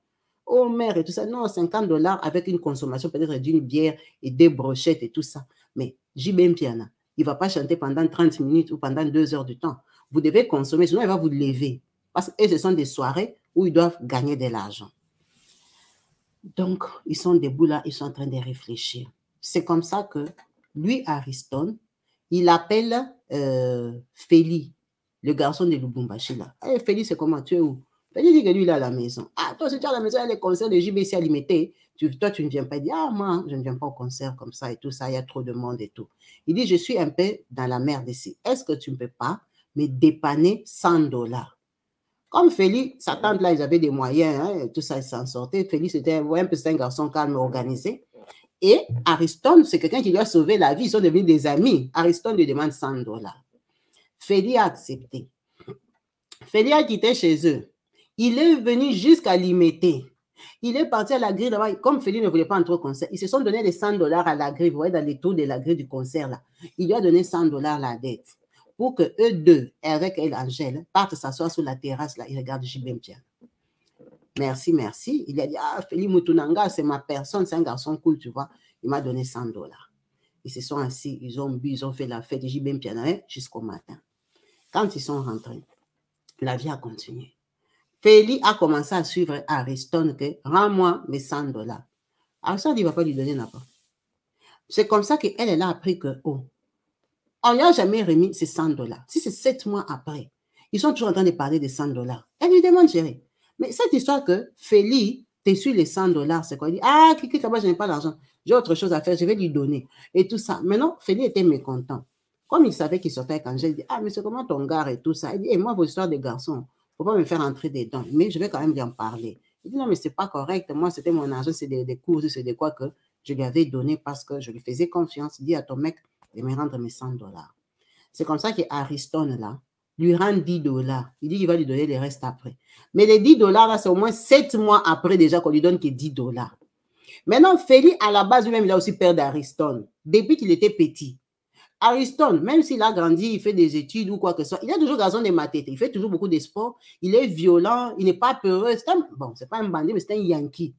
Oh, mère et tout ça. Non, $50 avec une consommation peut-être d'une bière et des brochettes et tout ça. Mais JB Mpiana, il ne va pas chanter pendant 30 minutes ou pendant 2 heures de temps. Vous devez consommer, sinon il va vous lever. Parce que ce sont des soirées où ils doivent gagner de l'argent. Donc, ils sont debout là, ils sont en train de réfléchir. C'est comme ça que lui, Ariston, il appelle Félix, le garçon de Lubumbashi là. Hey, Félix, c'est comment? Tu es où? Félix dit que lui, il est à la maison. Ah, toi, si tu es à la maison, il y a les concerts de JBC à limité. Toi, tu ne viens pas. Il dit, ah, moi, je ne viens pas au concert comme ça et tout ça, il y a trop de monde et tout. Il dit, je suis un peu dans la merde ici. Est-ce que tu ne peux pas me dépanner $100? Comme Félix, sa tante là, ils avaient des moyens, hein, tout ça, ils s'en sortaient. Félix, c'était un garçon calme, organisé. Et Ariston, c'est quelqu'un qui lui a sauvé la vie. Ils sont devenus des amis. Ariston lui demande $100. Félix a accepté. Félix a quitté chez eux. Il est venu jusqu'à Limité. Il est parti à la grille là-bas. Comme Félix ne voulait pas entrer au concert, ils se sont donné les $100 à la grille. Vous voyez, dans les tours de la grille du concert là. Il lui a donné $100 la dette. Pour que eux deux, avec elle, Angèle, partent s'asseoir sur la terrasse, là, ils regardent JB Mpiana. Merci, merci. Il a dit, ah, Félix Moutounanga, c'est ma personne, c'est un garçon cool, tu vois. Il m'a donné $100. Ils se sont assis, ils ont bu, ils ont fait la fête, JB Mpiana jusqu'au matin. Quand ils sont rentrés, la vie a continué. Félix a commencé à suivre Ariston que, rends-moi mes $100. Ariston dit, il ne va pas lui donner n'importe. C'est comme ça qu'elle, elle a appris que, oh, on lui a jamais remis ces 100 $. Si c'est 7 mois après, ils sont toujours en train de parler des 100 $. Elle lui demande, chérie, mais cette histoire que Félix t'es sur les 100 $, c'est quoi? Il dit, ah, Kiki, là-bas, je n'ai pas l'argent. J'ai autre chose à faire, je vais lui donner. Et tout ça. Maintenant, Félix était mécontent. Comme il savait qu'il sortait avec Angèle, il dit, ah, mais c'est comment ton gars et tout ça? Il dit, et moi, vos histoires de garçons, il ne faut pas me faire entrer dedans. Mais je vais quand même lui en parler. Il dit, non, mais ce n'est pas correct. Moi, c'était mon argent, c'est des courses, c'est de quoi que je lui avais donné parce que je lui faisais confiance. Il dit à ton mec de me rendre mes 100 $. C'est comme ça qu'Ariston, là, lui rend 10 $. Il dit qu'il va lui donner les restes après. Mais les 10 $, là, c'est au moins 7 mois après déjà qu'on lui donne que 10 $. Maintenant, Félix, à la base, lui-même, il a aussi peur d'Ariston. Depuis qu'il était petit. Ariston, même s'il a grandi, il fait des études ou quoi que ce soit, il a toujours garçon de ma tête. Il fait toujours beaucoup de sport. Il est violent. Il n'est pas peureux. Bon, c'est pas un bandit, mais c'est un Yankee.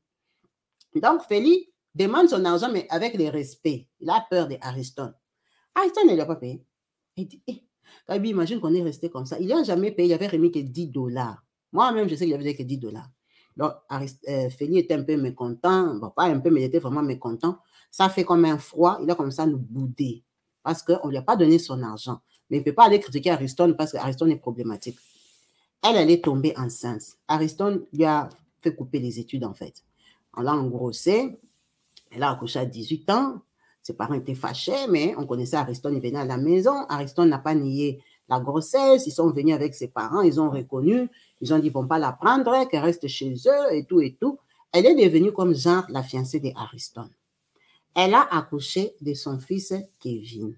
Donc, Félix demande son argent, mais avec le respect. Il a peur d'Ariston. Ariston ne l'a pas payé. Il dit, Kabi, imagine qu'on est resté comme ça. Il n'a jamais payé, il avait remis que 10 $. Moi-même, je sais qu'il avait dit que 10 $. Donc, Félix était un peu mécontent. Bon, pas un peu, mais il était vraiment mécontent. Ça fait comme un froid. Il a commencé à nous bouder parce qu'on ne lui a pas donné son argent. Mais il ne peut pas aller critiquer Ariston parce qu'Ariston est problématique. Elle est tombée enceinte. Ariston lui a fait couper les études, en fait. On l'a engrossée. Elle a accouché à 18 ans. Ses parents étaient fâchés, mais on connaissait Ariston, il venait à la maison. Ariston n'a pas nié la grossesse. Ils sont venus avec ses parents, ils ont reconnu. Ils ont dit, ils ne vont pas la prendre, qu'elle reste chez eux et tout et tout. Elle est devenue comme genre la fiancée d'Ariston. Elle a accouché de son fils Kevin.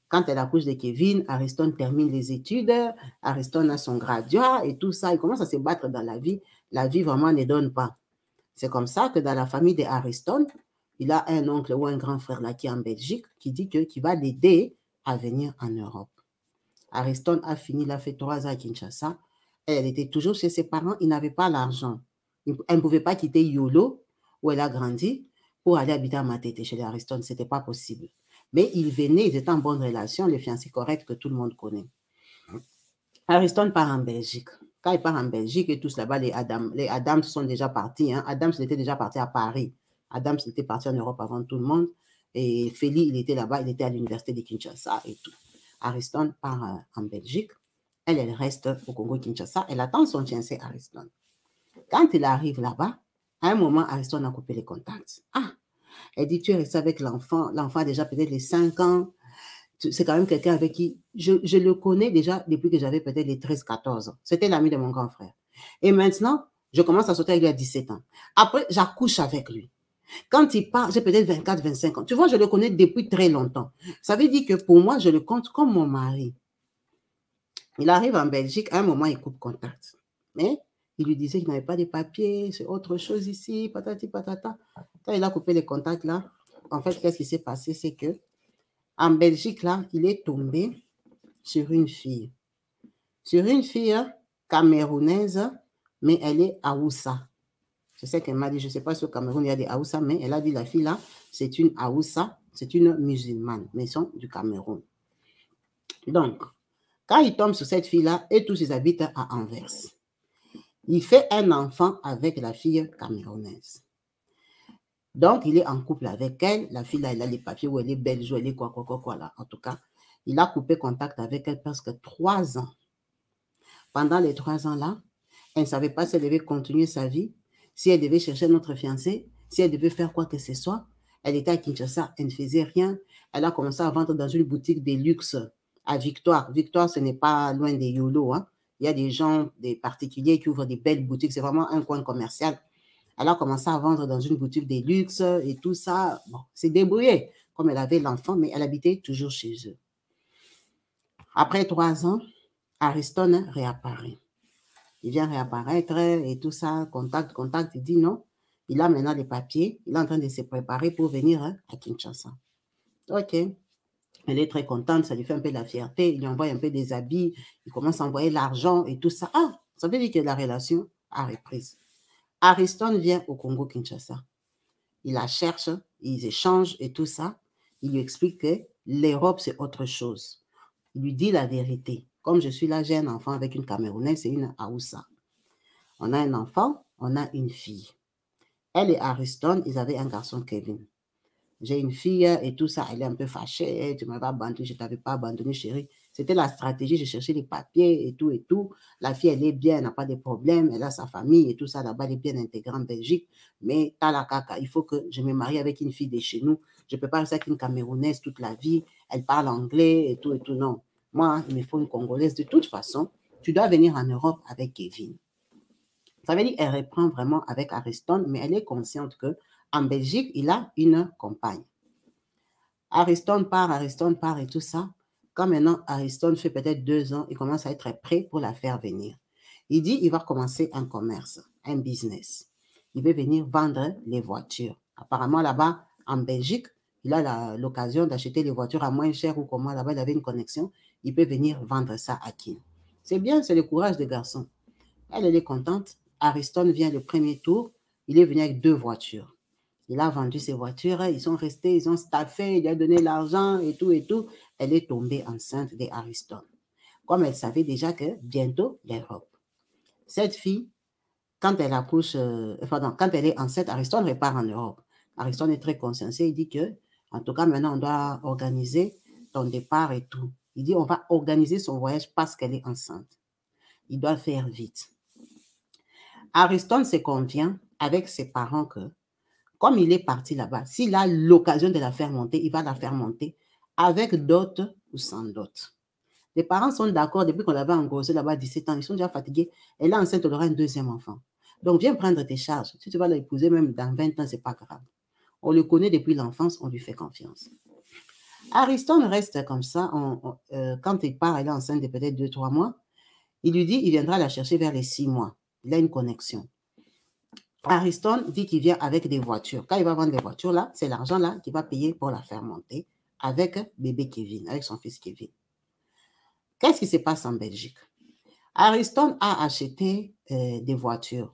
Quand elle accouche de Kevin, Ariston termine les études. Ariston a son graduat et tout ça. Il commence à se battre dans la vie. La vie vraiment ne donne pas. C'est comme ça que dans la famille d'Ariston, il a un oncle ou un grand frère là qui est en Belgique qui dit qu'il va l'aider à venir en Europe. Ariston a fini, il a fait 3 ans à Kinshasa. Elle était toujours chez ses parents, il n'avait pas l'argent. Elle ne pouvait pas quitter Yolo, où elle a grandi, pour aller habiter à Matete chez les Ariston. Ce n'était pas possible. Mais ils venaient, ils étaient en bonne relation, les fiancés corrects que tout le monde connaît. Ariston part en Belgique. Quand il part en Belgique et tous là-bas, les Adams sont déjà partis. Hein. Adams était déjà parti à Paris. Adams était parti en Europe avant tout le monde. Et Félix, il était là-bas, il était à l'université de Kinshasa et tout. Ariston part en Belgique. Elle reste au Congo-Kinshasa. Elle attend son fiancé Ariston. Quand il arrive là-bas, à un moment, Ariston a coupé les contacts. Ah, elle dit, tu es resté avec l'enfant. L'enfant a déjà peut-être les 5 ans. C'est quand même quelqu'un avec qui je le connais déjà depuis que j'avais peut-être les 13-14 ans. C'était l'ami de mon grand frère. Et maintenant, je commence à sortir avec lui à 17 ans. Après, j'accouche avec lui. Quand il part, j'ai peut-être 24-25 ans. Tu vois, je le connais depuis très longtemps. Ça veut dire que pour moi, je le compte comme mon mari. Il arrive en Belgique, à un moment, il coupe contact. Mais il lui disait qu'il n'avait pas de papiers, c'est autre chose ici, patati patata. Quand il a coupé les contacts là, en fait, qu'est-ce qui s'est passé? C'est que en Belgique, là, il est tombé sur une fille. Sur une fille camerounaise, mais elle est Aoussa. Je sais qu'elle m'a dit, je ne sais pas si au Cameroun il y a des Aoussa, mais elle a dit, la fille là, c'est une Aoussa, c'est une musulmane, mais ils sont du Cameroun. Donc, quand il tombe sur cette fille-là, et tous ils habitent à Anvers, il fait un enfant avec la fille camerounaise. Donc, il est en couple avec elle. La fille, là, elle a les papiers où elle est belge, où elle est quoi, là. En tout cas, il a coupé contact avec elle presque 3 ans. Pendant les 3 ans-là, elle ne savait pas si elle devait continuer sa vie, si elle devait chercher notre fiancé, si elle devait faire quoi que ce soit. Elle était à Kinshasa, elle ne faisait rien. Elle a commencé à vendre dans une boutique de luxe à Victoire. Victoire, ce n'est pas loin des Yolo. Hein. Il y a des gens, des particuliers qui ouvrent des belles boutiques. C'est vraiment un coin commercial. Elle a commencé à vendre dans une boutique de luxe et tout ça. Bon, c'est débrouillé, comme elle avait l'enfant, mais elle habitait toujours chez eux. Après 3 ans, Ariston réapparaît. Il vient réapparaître et tout ça, contact. Il dit non. Il a maintenant les papiers. Il est en train de se préparer pour venir à Kinshasa. OK. Elle est très contente, ça lui fait un peu de la fierté. Il lui envoie un peu des habits. Il commence à envoyer l'argent et tout ça. Ah, ça veut dire que la relation a reprise. Ariston vient au Congo-Kinshasa. Il la cherche, ils échangent et tout ça. Il lui explique que l'Europe, c'est autre chose. Il lui dit la vérité. Comme je suis là, j'ai un enfant avec une Camerounaise et une Aoussa. On a un enfant, on a une fille. Elle et Ariston, ils avaient un garçon, Kevin. j'ai une fille et tout ça. Elle est un peu fâchée. Tu m'avais abandonné, je ne t'avais pas abandonné, chérie. C'était la stratégie, je cherchais les papiers et tout et tout. La fille, elle est bien, elle n'a pas de problème, elle a sa famille et tout ça. Là-bas, elle est bien intégrée en Belgique. Mais t'as la caca, il faut que je me marie avec une fille de chez nous. Je ne peux pas rester avec une Camerounaise toute la vie. Elle parle anglais et tout et tout. Non. Moi, il me faut une Congolaise. De toute façon, tu dois venir en Europe avec Kevin. Ça veut dire qu'elle reprend vraiment avec Ariston, mais elle est consciente qu'en Belgique, il a une compagne. Ariston part et tout ça. Quand maintenant Ariston fait peut-être 2 ans, il commence à être prêt pour la faire venir. Il dit qu'il va commencer un commerce, un business. Il veut venir vendre les voitures. Apparemment, là-bas, en Belgique, il a l'occasion d'acheter les voitures à moins cher ou comment. Là-bas, il avait une connexion. Il peut venir vendre ça à qui? C'est bien, c'est le courage des garçons. Elle est contente. Ariston vient le premier tour. Il est venu avec 2 voitures. Il a vendu ses voitures, ils sont restés, ils ont staffé, il a donné l'argent et tout et tout. Elle est tombée enceinte d'Ariston. Comme elle savait déjà que bientôt, l'Europe. Cette fille, quand elle accouche, quand elle est enceinte, Ariston repart en Europe. Ariston est très consciencieux, il dit que, en tout cas, maintenant, on doit organiser ton départ et tout. Il dit, on va organiser son voyage parce qu'elle est enceinte. Il doit faire vite. Ariston se convient avec ses parents que, comme il est parti là-bas, s'il a l'occasion de la faire monter, il va la faire monter avec dot ou sans dot. Les parents sont d'accord depuis qu'on l'avait engrossé là-bas 17 ans. Ils sont déjà fatigués. Elle est enceinte, elle aura un 2e enfant. Donc, viens prendre tes charges. Si tu vas l'épouser même dans 20 ans, ce n'est pas grave. On le connaît depuis l'enfance, on lui fait confiance. Ariston reste comme ça. Quand il part, elle est enceinte de peut-être 2-3 mois. Il lui dit qu'il viendra la chercher vers les 6 mois. Il a une connexion. Ariston dit qu'il vient avec des voitures. Quand il va vendre des voitures, là, c'est l'argent là qu'il va payer pour la faire monter avec bébé Kevin, avec son fils Kevin. Qu'est-ce qui se passe en Belgique? Ariston a acheté des voitures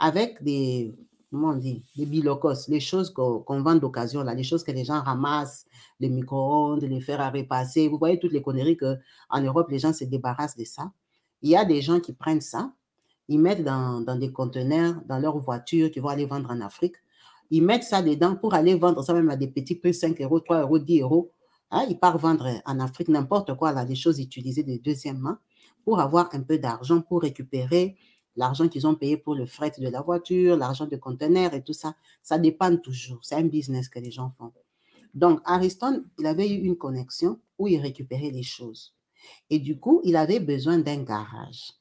avec des, comment on dit, des bilocos, les choses qu'on vend d'occasion, là, les choses que les gens ramassent, les micro-ondes, les fer à repasser. Vous voyez toutes les conneries qu'en Europe, les gens se débarrassent de ça. Il y a des gens qui prennent ça, ils mettent dans des conteneurs, dans leur voiture qu'ils vont aller vendre en Afrique. Ils mettent ça dedans pour aller vendre ça même à des petits prix, 5 euros, 3 euros, 10 euros. Hein, ils partent vendre en Afrique n'importe quoi, là, des choses utilisées de deuxième main pour avoir un peu d'argent, pour récupérer l'argent qu'ils ont payé pour le fret de la voiture, l'argent de conteneurs et tout ça. Ça dépend toujours. C'est un business que les gens font. Donc, Ariston, il avait eu une connexion où il récupérait les choses. Et du coup, il avait besoin d'un garage.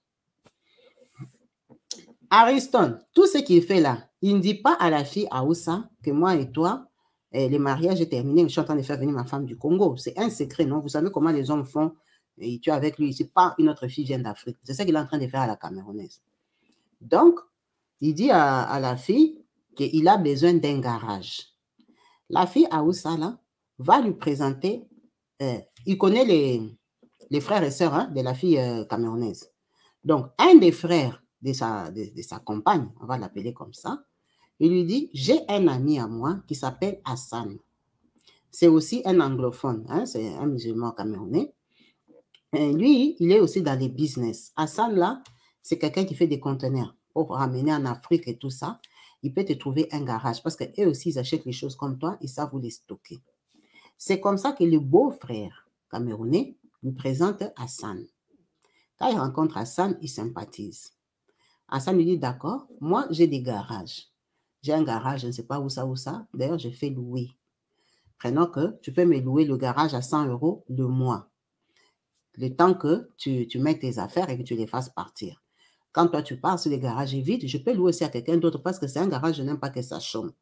Ariston, tout ce qu'il fait là, il ne dit pas à la fille Aoussa que moi et toi, le mariage est terminé, je suis en train de faire venir ma femme du Congo. C'est un secret, non? Vous savez comment les hommes font, et tu es avec lui, c'est pas une autre fille vient d'Afrique. C'est ça qu'il est en train de faire à la Camerounaise. Donc, il dit à la fille qu'il a besoin d'un garage. La fille Aoussa, là, va lui présenter, il connaît les frères et sœurs de la fille camerounaise. Donc, un des frères de sa compagne, on va l'appeler comme ça, il lui dit, j'ai un ami à moi qui s'appelle Hassan. C'est aussi un anglophone, hein, c'est un musulman camerounais. Et lui, il est aussi dans les business. Hassan, là, c'est quelqu'un qui fait des conteneurs pour ramener en Afrique et tout ça. Il peut te trouver un garage parce qu'eux aussi, ils achètent les choses comme toi, ils savent où les stocker. C'est comme ça que le beau-frère camerounais lui présente Hassan. Quand il rencontre Hassan, il sympathise. Hassan lui dit, d'accord, moi, j'ai des garages. J'ai un garage, je ne sais pas où ça. D'ailleurs, je fais louer. Prenons que tu peux me louer le garage à 100 euros le mois. Le temps que tu mets tes affaires et que tu les fasses partir. Quand toi, tu pars, si le garage est vide, je peux louer aussi à quelqu'un d'autre parce que c'est un garage, je n'aime pas que ça chôme.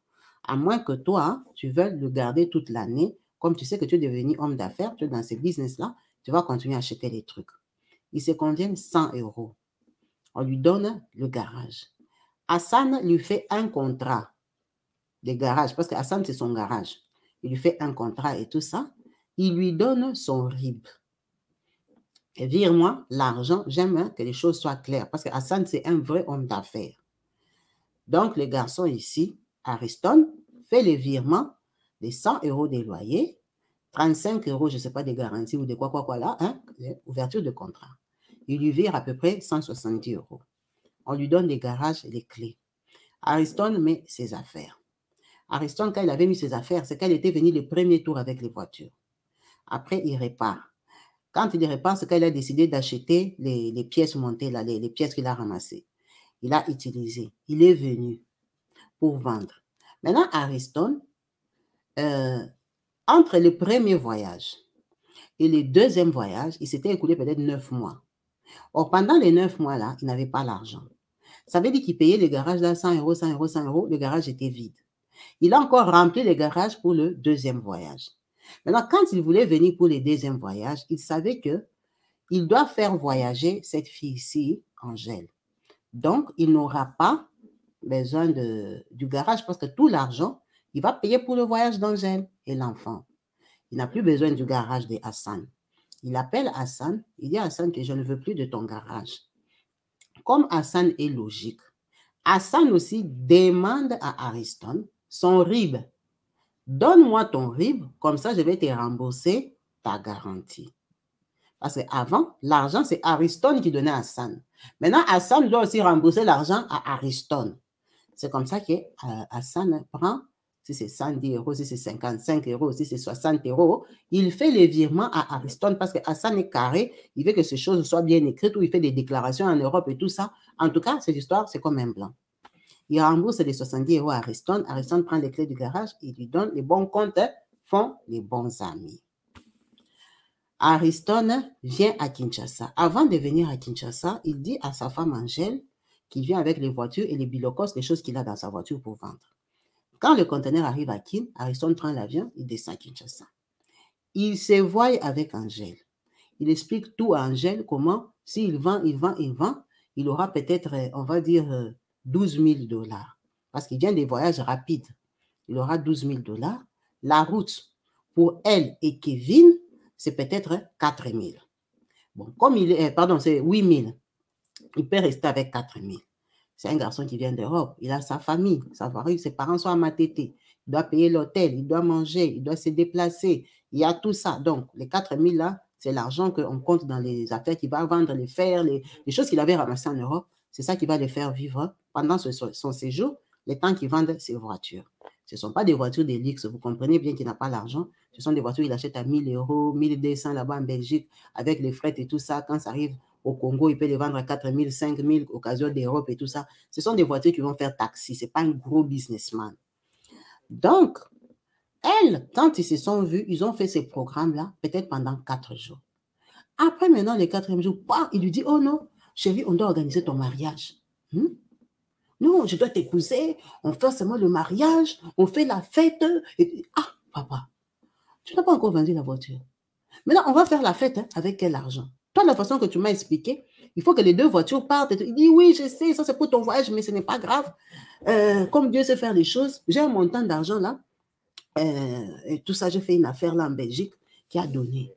À moins que toi, tu veuilles le garder toute l'année. Comme tu sais que tu es devenu homme d'affaires, tu es dans ce business-là, tu vas continuer à acheter les trucs. Ils se conviennent 100 euros. On lui donne le garage. Hassan lui fait un contrat de garage, parce que Hassan, c'est son garage. Il lui fait un contrat et tout ça. Il lui donne son RIB. Et vire-moi l'argent, j'aime que les choses soient claires, parce que Hassan, c'est un vrai homme d'affaires. Donc, le garçon ici, Ariston, fait le virement des 100 euros des loyers, 35 euros, je ne sais pas, des garanties ou de quoi là, hein, ouverture de contrat. Il lui vire à peu près 170 euros. On lui donne les garages et les clés. Ariston met ses affaires. Ariston, quand il avait mis ses affaires, c'est quand il était venu le premier tour avec les voitures. Après, il répare. Quand il répare, c'est quand il a décidé d'acheter les pièces montées, là, les pièces qu'il a ramassées. Il a utilisé. Il est venu pour vendre. Maintenant, Ariston, entre le premier voyage et le deuxième voyage, il s'était écoulé peut-être 9 mois. Or, pendant les 9 mois-là, il n'avait pas l'argent. Ça veut dire qu'il payait le garage là 100 euros, 100 euros, 100 euros. Le garage était vide. Il a encore rempli le garage pour le deuxième voyage. Maintenant, quand il voulait venir pour le deuxième voyage, il savait qu'il doit faire voyager cette fille-ci, Angèle. Donc, il n'aura pas besoin du garage parce que tout l'argent, il va payer pour le voyage d'Angèle et l'enfant. Il n'a plus besoin du garage de Hassan. Il appelle Hassan, il dit à Hassan que je ne veux plus de ton garage. Comme Hassan est logique, Hassan aussi demande à Ariston son RIB. Donne-moi ton RIB, comme ça je vais te rembourser ta garantie. Parce qu'avant, l'argent, c'est Ariston qui donnait à Hassan. Maintenant, Hassan doit aussi rembourser l'argent à Ariston. C'est comme ça que Hassan prend, si c'est 110 euros, si c'est 55 euros, si c'est 60 euros, il fait les virements à Ariston parce que Hassan est carré, il veut que ces choses soient bien écrites ou il fait des déclarations en Europe et tout ça. En tout cas, cette histoire, c'est comme un blanc. Il rembourse les 70 euros à Ariston. Ariston prend les clés du garage, il lui donne les bons comptes, font les bons amis. Ariston vient à Kinshasa. Avant de venir à Kinshasa, il dit à sa femme Angèle qu'il vient avec les voitures et les bilocos, les choses qu'il a dans sa voiture pour vendre. Quand le conteneur arrive à Kin, Ariston prend l'avion, il descend à Kinshasa. Il se voit avec Angèle. Il explique tout à Angèle comment, s'il vend, il aura peut-être, on va dire, 12 000 $. Parce qu'il vient des voyages rapides. Il aura 12 000 $. La route, pour elle et Kevin, c'est peut-être 4 000. Bon, comme il est, pardon, c'est 8 000. Il peut rester avec 4 000. C'est un garçon qui vient d'Europe. Il a sa famille, ses parents sont à Matete. Il doit payer l'hôtel, il doit manger, il doit se déplacer. Il y a tout ça. Donc, les 4 000 là, c'est l'argent qu'on compte dans les affaires qu'il va vendre, les fers, les choses qu'il avait ramassées en Europe. C'est ça qui va les faire vivre pendant son séjour, le temps qu'il vendent ses voitures. Ce ne sont pas des voitures de luxe. Vous comprenez bien qu'il n'a pas l'argent. Ce sont des voitures qu'il achète à 1 000 euros, 1 200 là-bas en Belgique, avec les frais et tout ça. Quand ça arrive au Congo, il peut les vendre à 4 000, 5 000, occasion d'Europe et tout ça. Ce sont des voitures qui vont faire taxi. Ce n'est pas un gros businessman. Donc, elles, quand ils se sont vus, ils ont fait ces programmes-là, peut-être pendant 4 jours. Après, maintenant, le 4e jour, il lui dit, oh non, chérie, on doit organiser ton mariage. Non, je dois t'épouser, on fait seulement le mariage, on fait la fête. Et... Ah, papa, tu n'as pas encore vendu la voiture. Maintenant, on va faire la fête avec quel argent? Toi, la façon que tu m'as expliqué, il faut que les 2 voitures partent. Il dit, oui, je sais, ça c'est pour ton voyage, mais ce n'est pas grave. Comme Dieu sait faire les choses, j'ai un montant d'argent là. Et tout ça, j'ai fait une affaire là en Belgique qui a donné.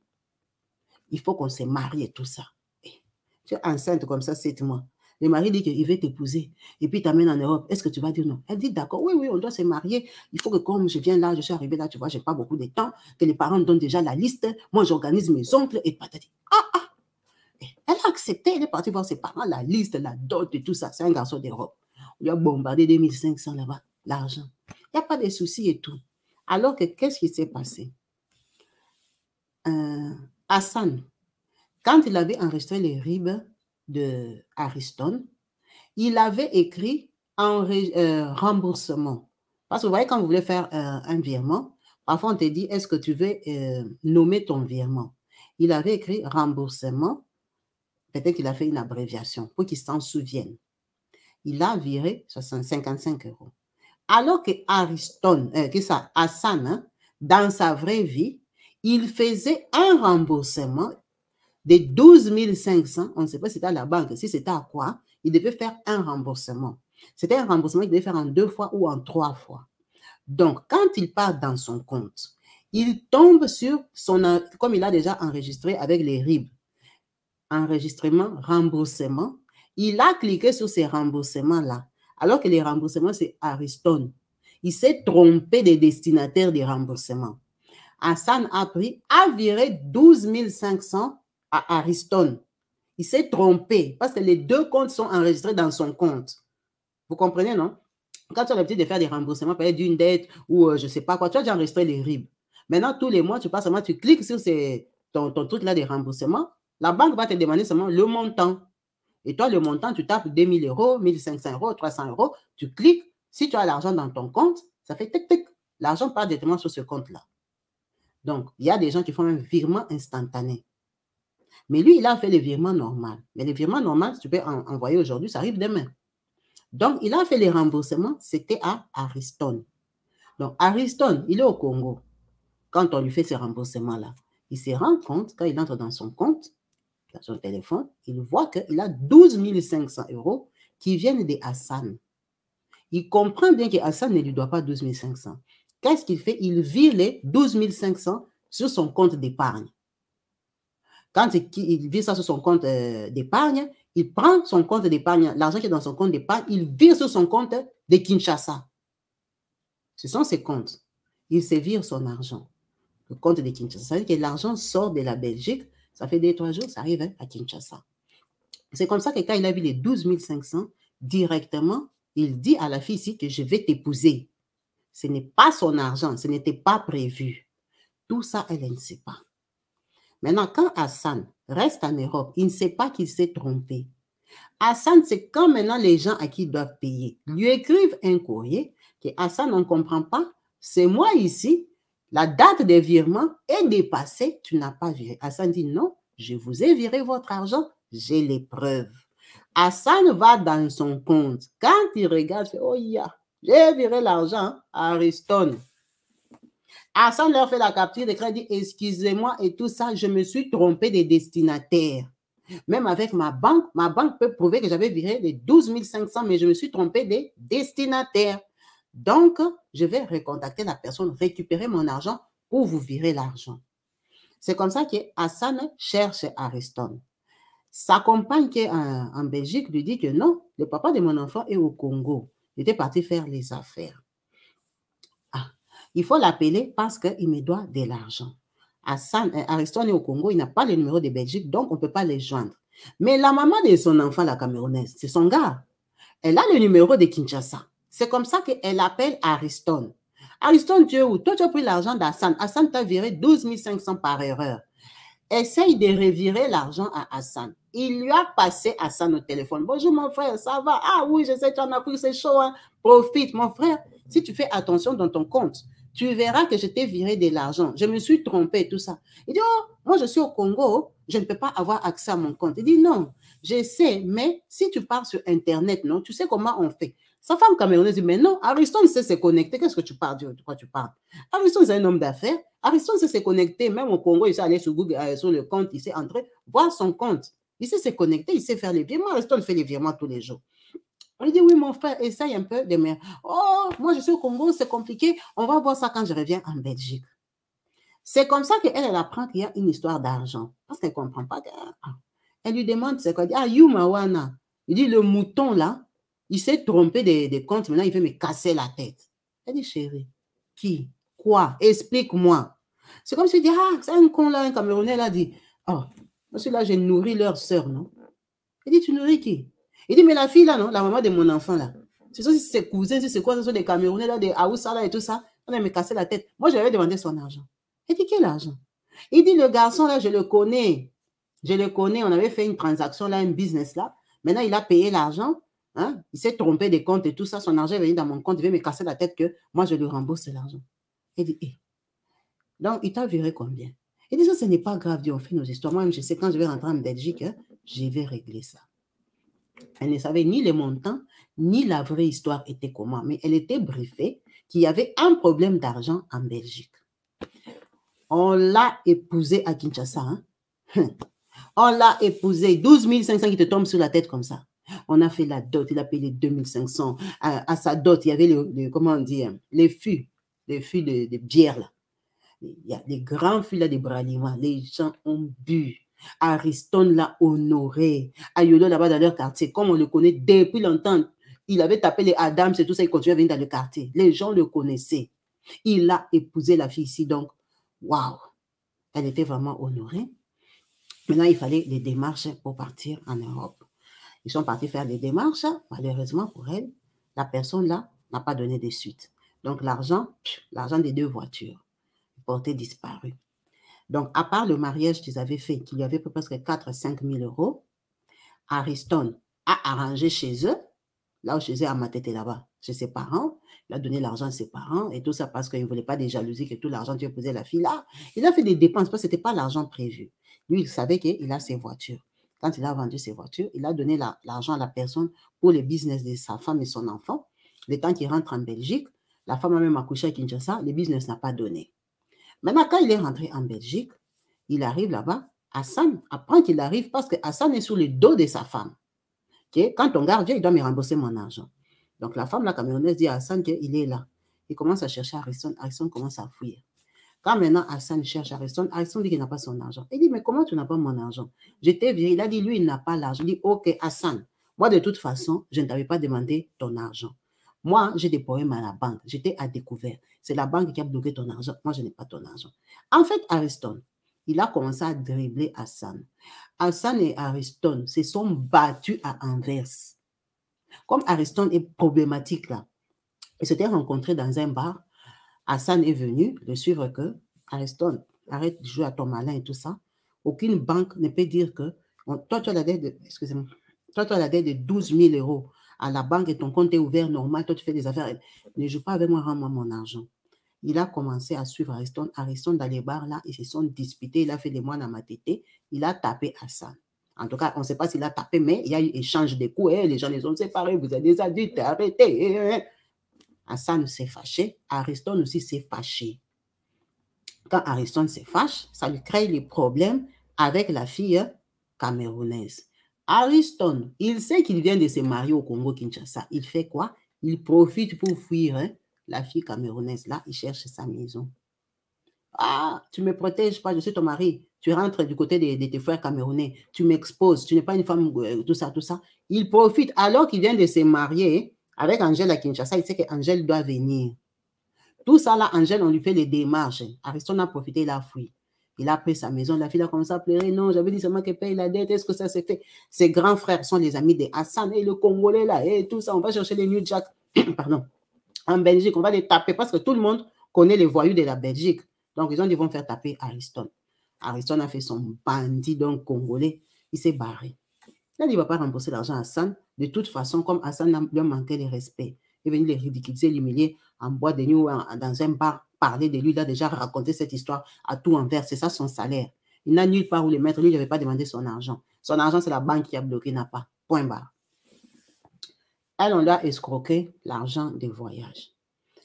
Il faut qu'on se marie et tout ça. Tu es enceinte comme ça 7 mois. Le mari dit qu'il veut t'épouser et puis t'amène en Europe. Est-ce que tu vas dire non? Elle dit d'accord, oui, on doit se marier. Il faut que comme je viens là, je suis arrivée là, tu vois, je n'ai pas beaucoup de temps, que les parents me donnent déjà la liste. Moi, j'organise mes oncles et patati. Elle a accepté, elle est partie voir ses parents, la liste, la dot et tout ça. C'est un garçon d'Europe. On lui a bombardé 2500 là-bas, l'argent. Il n'y a pas de soucis et tout. Alors que qu'est-ce qui s'est passé? Hassan, quand il avait enregistré les RIB de Ariston, il avait écrit en remboursement. Parce que vous voyez, quand vous voulez faire un virement, parfois on te dit, est-ce que tu veux nommer ton virement? Il avait écrit remboursement. Peut-être qu'il a fait une abréviation pour qu'il s'en souvienne. Il a viré 55 euros. Alors que Hassan, dans sa vraie vie, il faisait un remboursement de 12 500. On ne sait pas si c'était à la banque, si c'était à quoi. Il devait faire un remboursement. C'était un remboursement qu'il devait faire en 2 fois ou en 3 fois. Donc, quand il part dans son compte, il tombe sur son... Comme il a déjà enregistré avec les RIB, enregistrement, remboursement, il a cliqué sur ces remboursements-là, alors que les remboursements, c'est Ariston. Il s'est trompé des destinataires des remboursements. Hassan a viré 12 500 à Ariston. Il s'est trompé parce que les 2 comptes sont enregistrés dans son compte. Vous comprenez, non? Quand tu as l'habitude de faire des remboursements, peut-être d'une dette ou je ne sais pas quoi, tu as déjà enregistré les RIB. Maintenant, tous les mois, tu passes seulement, tu cliques sur ton truc là de remboursement. La banque va te demander seulement le montant. Et toi, le montant, tu tapes 2000 euros, 1500 euros, 300 euros, tu cliques. Si tu as l'argent dans ton compte, ça fait tic-tic. L'argent part directement sur ce compte-là. Donc, il y a des gens qui font un virement instantané. Mais lui, il a fait le virement normal. Mais le virement normal, si tu peux envoyer aujourd'hui, ça arrive demain. Donc, il a fait les remboursements, c'était à Ariston. Donc, Ariston, il est au Congo. Quand on lui fait ces remboursements-là, il se rend compte, quand il entre dans son compte, dans son téléphone, il voit qu'il a 12 500 euros qui viennent de Hassan. Il comprend bien que Hassan ne lui doit pas 12 500. Qu'est-ce qu'il fait? Il vire les 12 500 sur son compte d'épargne. Quand il vire ça sur son compte d'épargne, il prend son compte d'épargne, l'argent qui est dans son compte d'épargne, il vire sur son compte de Kinshasa. Ce sont ses comptes. Il se vire son argent. Le compte de Kinshasa. Ça veut dire que l'argent sort de la Belgique. Ça fait 2-3 jours, ça arrive à Kinshasa. C'est comme ça que quand il a vu les 12 500, directement, il dit à la fille ici que je vais t'épouser. Ce n'est pas son argent, ce n'était pas prévu. Tout ça, elle ne sait pas. Maintenant, quand Hassan reste en Europe, il ne sait pas qu'il s'est trompé. Hassan, c'est quand maintenant les gens à qui ils doivent payer lui écrivent un courrier que Hassan, on ne comprend pas. C'est moi ici, la date de virement est dépassée, tu n'as pas viré. Hassan dit non, je vous ai viré votre argent, j'ai les preuves. Hassan va dans son compte. Quand il regarde, il fait oh yeah, j'ai viré l'argent à Ariston. Hassan leur fait la capture de crédit, excusez-moi et tout ça, je me suis trompé de destinataire. Même avec ma banque peut prouver que j'avais viré les 12 500, mais je me suis trompé de destinataire. Donc, je vais recontacter la personne, récupérer mon argent pour vous virer l'argent. C'est comme ça que Hassan cherche Ariston. Sa compagne qui est en Belgique lui dit que non, le papa de mon enfant est au Congo. Il était parti faire les affaires. Il faut l'appeler parce qu'il me doit de l'argent. Ariston est au Congo, il n'a pas le numéro de Belgique, donc on ne peut pas les joindre. Mais la maman de son enfant, la Camerounaise, c'est son gars. Elle a le numéro de Kinshasa. C'est comme ça qu'elle appelle Ariston. Ariston, tu es où? Toi, tu as pris l'argent d'Hassan. Hassan t'a viré 12 500 par erreur. Essaye de revirer l'argent à Hassan. Il lui a passé Hassan au téléphone. Bonjour mon frère, ça va? Ah oui, je sais, tu en as pris, c'est chaud. Hein? Profite, mon frère. Si tu fais attention dans ton compte, tu verras que je t'ai viré de l'argent. Je me suis trompé, tout ça. Il dit, oh, moi je suis au Congo, je ne peux pas avoir accès à mon compte. Il dit, non, je sais, mais si tu pars sur Internet, non, tu sais comment on fait. Sa femme camerounaise dit, mais non, Ariston sait se connecter. Qu'est-ce que tu parles? De quoi tu parles? Ariston, c'est un homme d'affaires. Ariston sait se connecter. Même au Congo, il s'est allé sur Google, sur le compte, il s'est entré, voir son compte. Il sait se connecter, il sait faire les virements. Ariston fait les virements tous les jours. On lui dit, oui, mon frère, essaye un peu de me... Oh, moi, je suis au Congo, c'est compliqué. On va voir ça quand je reviens en Belgique. C'est comme ça qu'elle apprend qu'il y a une histoire d'argent. Parce qu'elle ne comprend pas. Elle lui demande, c'est quoi? Elle dit, ah, Yumawana. Il dit, le mouton, là, il s'est trompé de compte. Maintenant, il veut me casser la tête. Elle dit, chérie, qui? Quoi? Explique-moi. C'est comme si tu dis, ah, c'est un con, là, un Camerounais, là, dit, oh, monsieur, là, j'ai nourri leur sœur, non? Elle dit, tu nourris qui? Il dit, mais la fille là, non, la maman de mon enfant là, c'est ça, si c'est ses cousins, si c'est quoi, ce sont des Camerounais là, des Aoussa là et tout ça, on a me cassé la tête. Moi, je lui avais demandé son argent. Il dit, quel argent? Il dit, le garçon là, je le connais. Je le connais, on avait fait une transaction là, un business là. Maintenant, il a payé l'argent, hein? Il s'est trompé des comptes et tout ça, son argent est venu dans mon compte, il veut me casser la tête que moi, je lui rembourse l'argent. Il dit, eh. Donc, il t'a viré combien? Il dit, ça, ce n'est pas grave, on fait nos histoires. Moi-même, je sais, quand je vais rentrer en Belgique, hein, je vais régler ça. Elle ne savait ni les montants, ni la vraie histoire était comment. Mais elle était briefée qu'il y avait un problème d'argent en Belgique. On l'a épousée à Kinshasa. Hein? On l'a épousée. 12 500 qui te tombent sur la tête comme ça. On a fait la dot. Il a payé les 2500. À sa dot, il y avait comment on dit, les fûts de bière. Là. Il y a les grands fûts là, de bralima. Les gens ont bu. Ariston l'a honoré. Ayolo là-bas dans leur quartier, comme on le connaît depuis longtemps. Il avait tapé les Adams et tout ça, il continuait à venir dans le quartier. Les gens le connaissaient. Il a épousé la fille ici, donc, waouh, elle était vraiment honorée. Maintenant, il fallait les démarches pour partir en Europe. Ils sont partis faire les démarches. Malheureusement pour elle, la personne là n'a pas donné de suite. Donc, l'argent des 2 voitures, porté disparu. Donc, à part le mariage qu'ils avaient fait, qui lui avait pris presque 4 à 5 000 euros, Ariston a arrangé chez eux, là où chez eux, à Matete là-bas, chez ses parents. Il a donné l'argent à ses parents et tout ça parce qu'il ne voulait pas des jalousies, que tout l'argent Dieu posait la fille là. Il a fait des dépenses parce que ce n'était pas l'argent prévu. Lui, il savait qu'il a ses voitures. Quand il a vendu ses voitures, il a donné l'argent à la personne pour le business de sa femme et son enfant. Le temps qu'il rentre en Belgique, la femme a même accouché à Kinshasa, le business n'a pas donné. Maintenant, quand il est rentré en Belgique, il arrive là-bas, Hassan apprend qu'il arrive parce que Hassan est sur le dos de sa femme. Okay? Quand ton gars vient, il doit me rembourser mon argent. Donc, la femme, la camionneuse, dit à Hassan qu'il est là. Il commence à chercher Ariston. Ariston commence à fouiller. Quand maintenant Hassan cherche Ariston dit qu'il n'a pas son argent. Il dit, mais comment tu n'as pas mon argent? J'étais vieux. Il a dit, lui, il n'a pas l'argent. Il dit, ok, Hassan, moi, de toute façon, je ne t'avais pas demandé ton argent. Moi, j'ai des problèmes à la banque. J'étais à découvert. C'est la banque qui a bloqué ton argent. Moi, je n'ai pas ton argent. En fait, Ariston, il a commencé à dribbler Hassan. Hassan et Ariston se sont battus à Anvers. Comme Ariston est problématique là, ils s'étaient rencontrés dans un bar. Hassan est venu le suivre que Ariston, arrête de jouer à ton malin et tout ça. Aucune banque ne peut dire que toi, tu as la dette de, excusez-moi, toi, tu as la dette de 12 000 euros à la banque et ton compte est ouvert normal, toi, tu fais des affaires. Ne joue pas avec moi, rends-moi mon argent. Il a commencé à suivre Ariston. Ariston, dans les bars, là, ils se sont disputés. Il a fait des moines à Matete. Il a tapé Hassan. En tout cas, on ne sait pas s'il a tapé, mais il y a eu échange de coups. Les gens les ont séparés. Vous êtes des adultes, arrêtez. Hassan s'est fâché. Ariston aussi s'est fâché. Quand Ariston se fâche, ça lui crée les problèmes avec la fille camerounaise. Ariston, il sait qu'il vient de se marier au Congo-Kinshasa. Il fait quoi? Il profite pour fuir la fille camerounaise. Là, il cherche sa maison. Ah, tu ne me protèges pas, je suis ton mari. Tu rentres du côté de tes frères camerounais. Tu m'exposes, tu n'es pas une femme, tout ça, tout ça. Il profite alors qu'il vient de se marier avec Angèle à Kinshasa. Il sait qu'Angèle doit venir. Tout ça, là, Angèle, on lui fait les démarches. Ariston a profité, il a fui. Il a pris sa maison. La fille a commencé à pleurer. Non, j'avais dit seulement qu'elle paye la dette. Est-ce que ça s'est fait? Ses grands frères sont les amis de Hassan et le Congolais, là, et tout ça. On va chercher les New Jack. Pardon. En Belgique, on va les taper parce que tout le monde connaît les voyous de la Belgique. Donc, ils vont faire taper Ariston. Ariston a fait son bandit, donc Congolais. Il s'est barré. Là, il ne va pas rembourser l'argent à Hassan. De toute façon, comme Hassan lui a manqué de respect, il est venu les ridiculiser, l'humilier en boîte de nuit ou dans un bar, parler de lui. Il a déjà raconté cette histoire à tout Anvers. C'est ça son salaire. Il n'a nulle part où le mettre. Lui, il n'avait pas demandé son argent. Son argent, c'est la banque qui a bloqué, il n'a pas. Point barre. Elle, on lui a escroqué l'argent des voyages.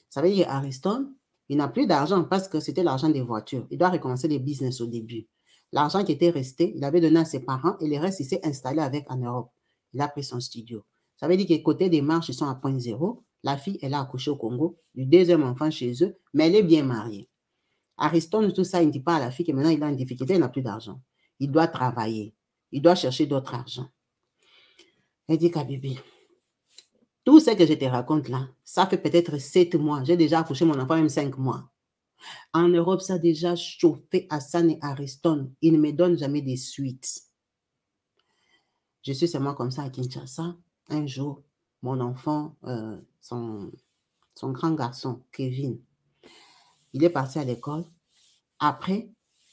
Ça veut dire qu'Ariston, il n'a plus d'argent parce que c'était l'argent des voitures. Il doit recommencer les business au début. L'argent qui était resté, il avait donné à ses parents et le reste, il s'est installé avec en Europe. Il a pris son studio. Ça veut dire que côté des marches, ils sont à 0.0. La fille, elle a accouché au Congo, du deuxième enfant chez eux, mais elle est bien mariée. Ariston, tout ça, il ne dit pas à la fille que maintenant il a une difficulté, il n'a plus d'argent. Il doit travailler. Il doit chercher d'autres argent. Elle dit, Kabibi, tout ce que je te raconte là, ça fait peut-être 7 mois. J'ai déjà accouché mon enfant, même 5 mois. En Europe, ça a déjà chauffé Hassan et Ariston. Ils ne me donnent jamais des suites. Je suis seulement comme ça à Kinshasa. Un jour, mon enfant, son grand garçon, Kevin, il est parti à l'école. Après,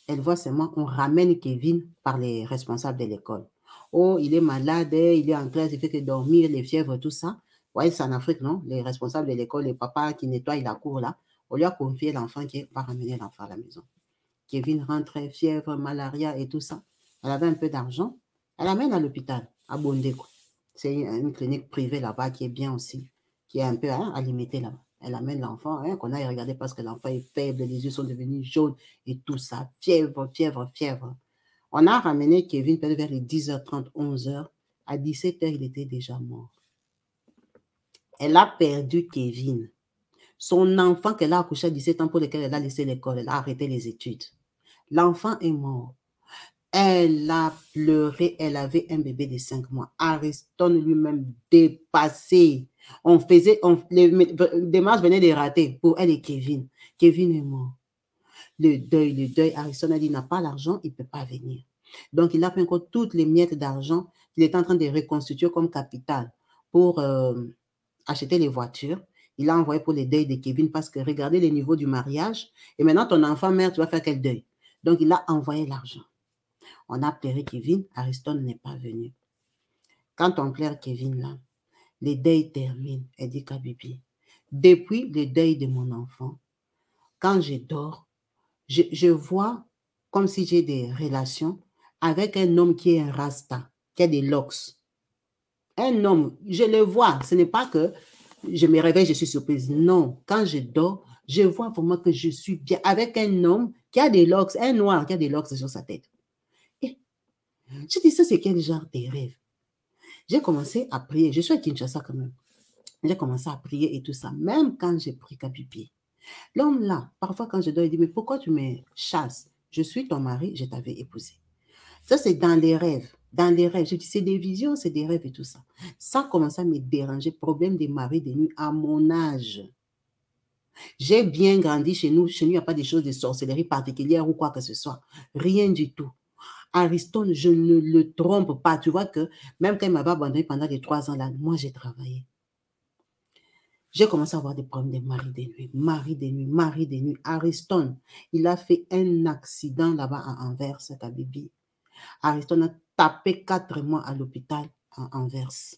elle voit seulement, on ramène Kevin par les responsables de l'école. Oh, il est malade, il est en classe, il fait que dormir, les fièvres, tout ça. Ouais, c'est en Afrique, non? Les responsables de l'école, les papas qui nettoient la cour là, on lui a confié l'enfant qui va ramener l'enfant à la maison. Kevin rentre, fièvre, malaria et tout ça. Elle avait un peu d'argent. Elle l'amène à l'hôpital, à Bondé. C'est une clinique privée là-bas qui est bien aussi, qui est un peu à limiter là-bas. Elle amène l'enfant, qu'on a regardé parce que l'enfant est faible, les yeux sont devenus jaunes et tout ça. Fièvre, fièvre, fièvre. On a ramené Kevin peut-être vers les 10h30, 11h. À 17h, il était déjà mort. Elle a perdu Kevin. Son enfant qu'elle a accouché à 17 ans pour lequel elle a laissé l'école, elle a arrêté les études. L'enfant est mort. Elle a pleuré, elle avait un bébé de 5 mois. Ariston lui-même dépassé. Les démarches venaient de rater pour elle et Kevin. Kevin est mort. Le deuil. Ariston a dit, il n'a pas l'argent, il ne peut pas venir. Donc, il a pris encore toutes les miettes d'argent qu'il est en train de reconstituer comme capital pour acheter les voitures. Il a envoyé pour les deuils de Kevin parce que regardez les niveaux du mariage. Et maintenant, ton enfant mère, tu vas faire quel deuil? Donc, il a envoyé l'argent. On a pleuré Kevin. Ariston n'est pas venu. Quand on pleure Kevin, là, les deuils terminent. Elle dit Kabibi, depuis le deuil de mon enfant, quand je dors, je vois comme si j'ai des relations avec un homme qui est un rasta, qui a des locks. Un homme, je le vois. Ce n'est pas que je me réveille, je suis surprise. Non, quand je dors, je vois vraiment que je suis bien avec un homme qui a des locks, un noir qui a des locks sur sa tête. Et je dis, ça, c'est quel genre de rêve? J'ai commencé à prier. Je suis à Kinshasa quand même. J'ai commencé à prier et tout ça. Même quand j'ai pris Kabibi. L'homme là, parfois quand je dors, il dit, mais pourquoi tu me chasses? Je suis ton mari, je t'avais épousé. Ça, c'est dans les rêves. Dans les rêves. Je dis, c'est des visions, c'est des rêves et tout ça. Ça commence à me déranger. Problème des maris de nuit à mon âge. J'ai bien grandi chez nous. Chez nous, il n'y a pas des choses de sorcellerie particulière ou quoi que ce soit. Rien du tout. Ariston, je ne le trompe pas. Tu vois que même quand il m'avait abandonné pendant les 3 ans là, moi, j'ai travaillé. J'ai commencé à avoir des problèmes de mari de nuit. Ariston, il a fait un accident là-bas à Anvers, Kabibi. Ariston a tapé 4 mois à l'hôpital à Anvers.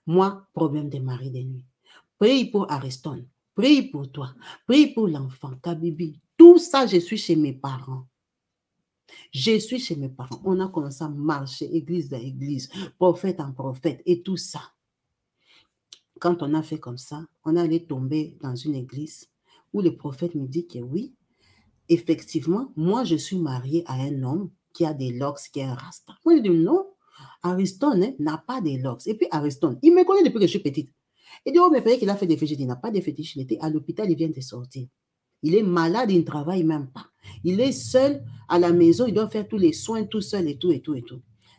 Moi, problème de mari de nuit. Prie pour Ariston. Prie pour toi. Prie pour l'enfant, Kabibi. Tout ça, je suis chez mes parents. Je suis chez mes parents. On a commencé à marcher église à église, prophète en prophète et tout ça. Quand on a fait comme ça, on allait tomber dans une église où le prophète me dit que oui, effectivement, moi, je suis mariée à un homme qui a des locks, qui est un rasta. Moi, je dis non, Ariston n'a pas des locks. Et puis Ariston, il me connaît depuis que je suis petite. Il dit, oh, mais peut-être qu'il a fait des fétiches. Il n'a pas de fétiches. Il était à l'hôpital, il vient de sortir. Il est malade, il ne travaille même pas. Il est seul à la maison, il doit faire tous les soins tout seul et tout.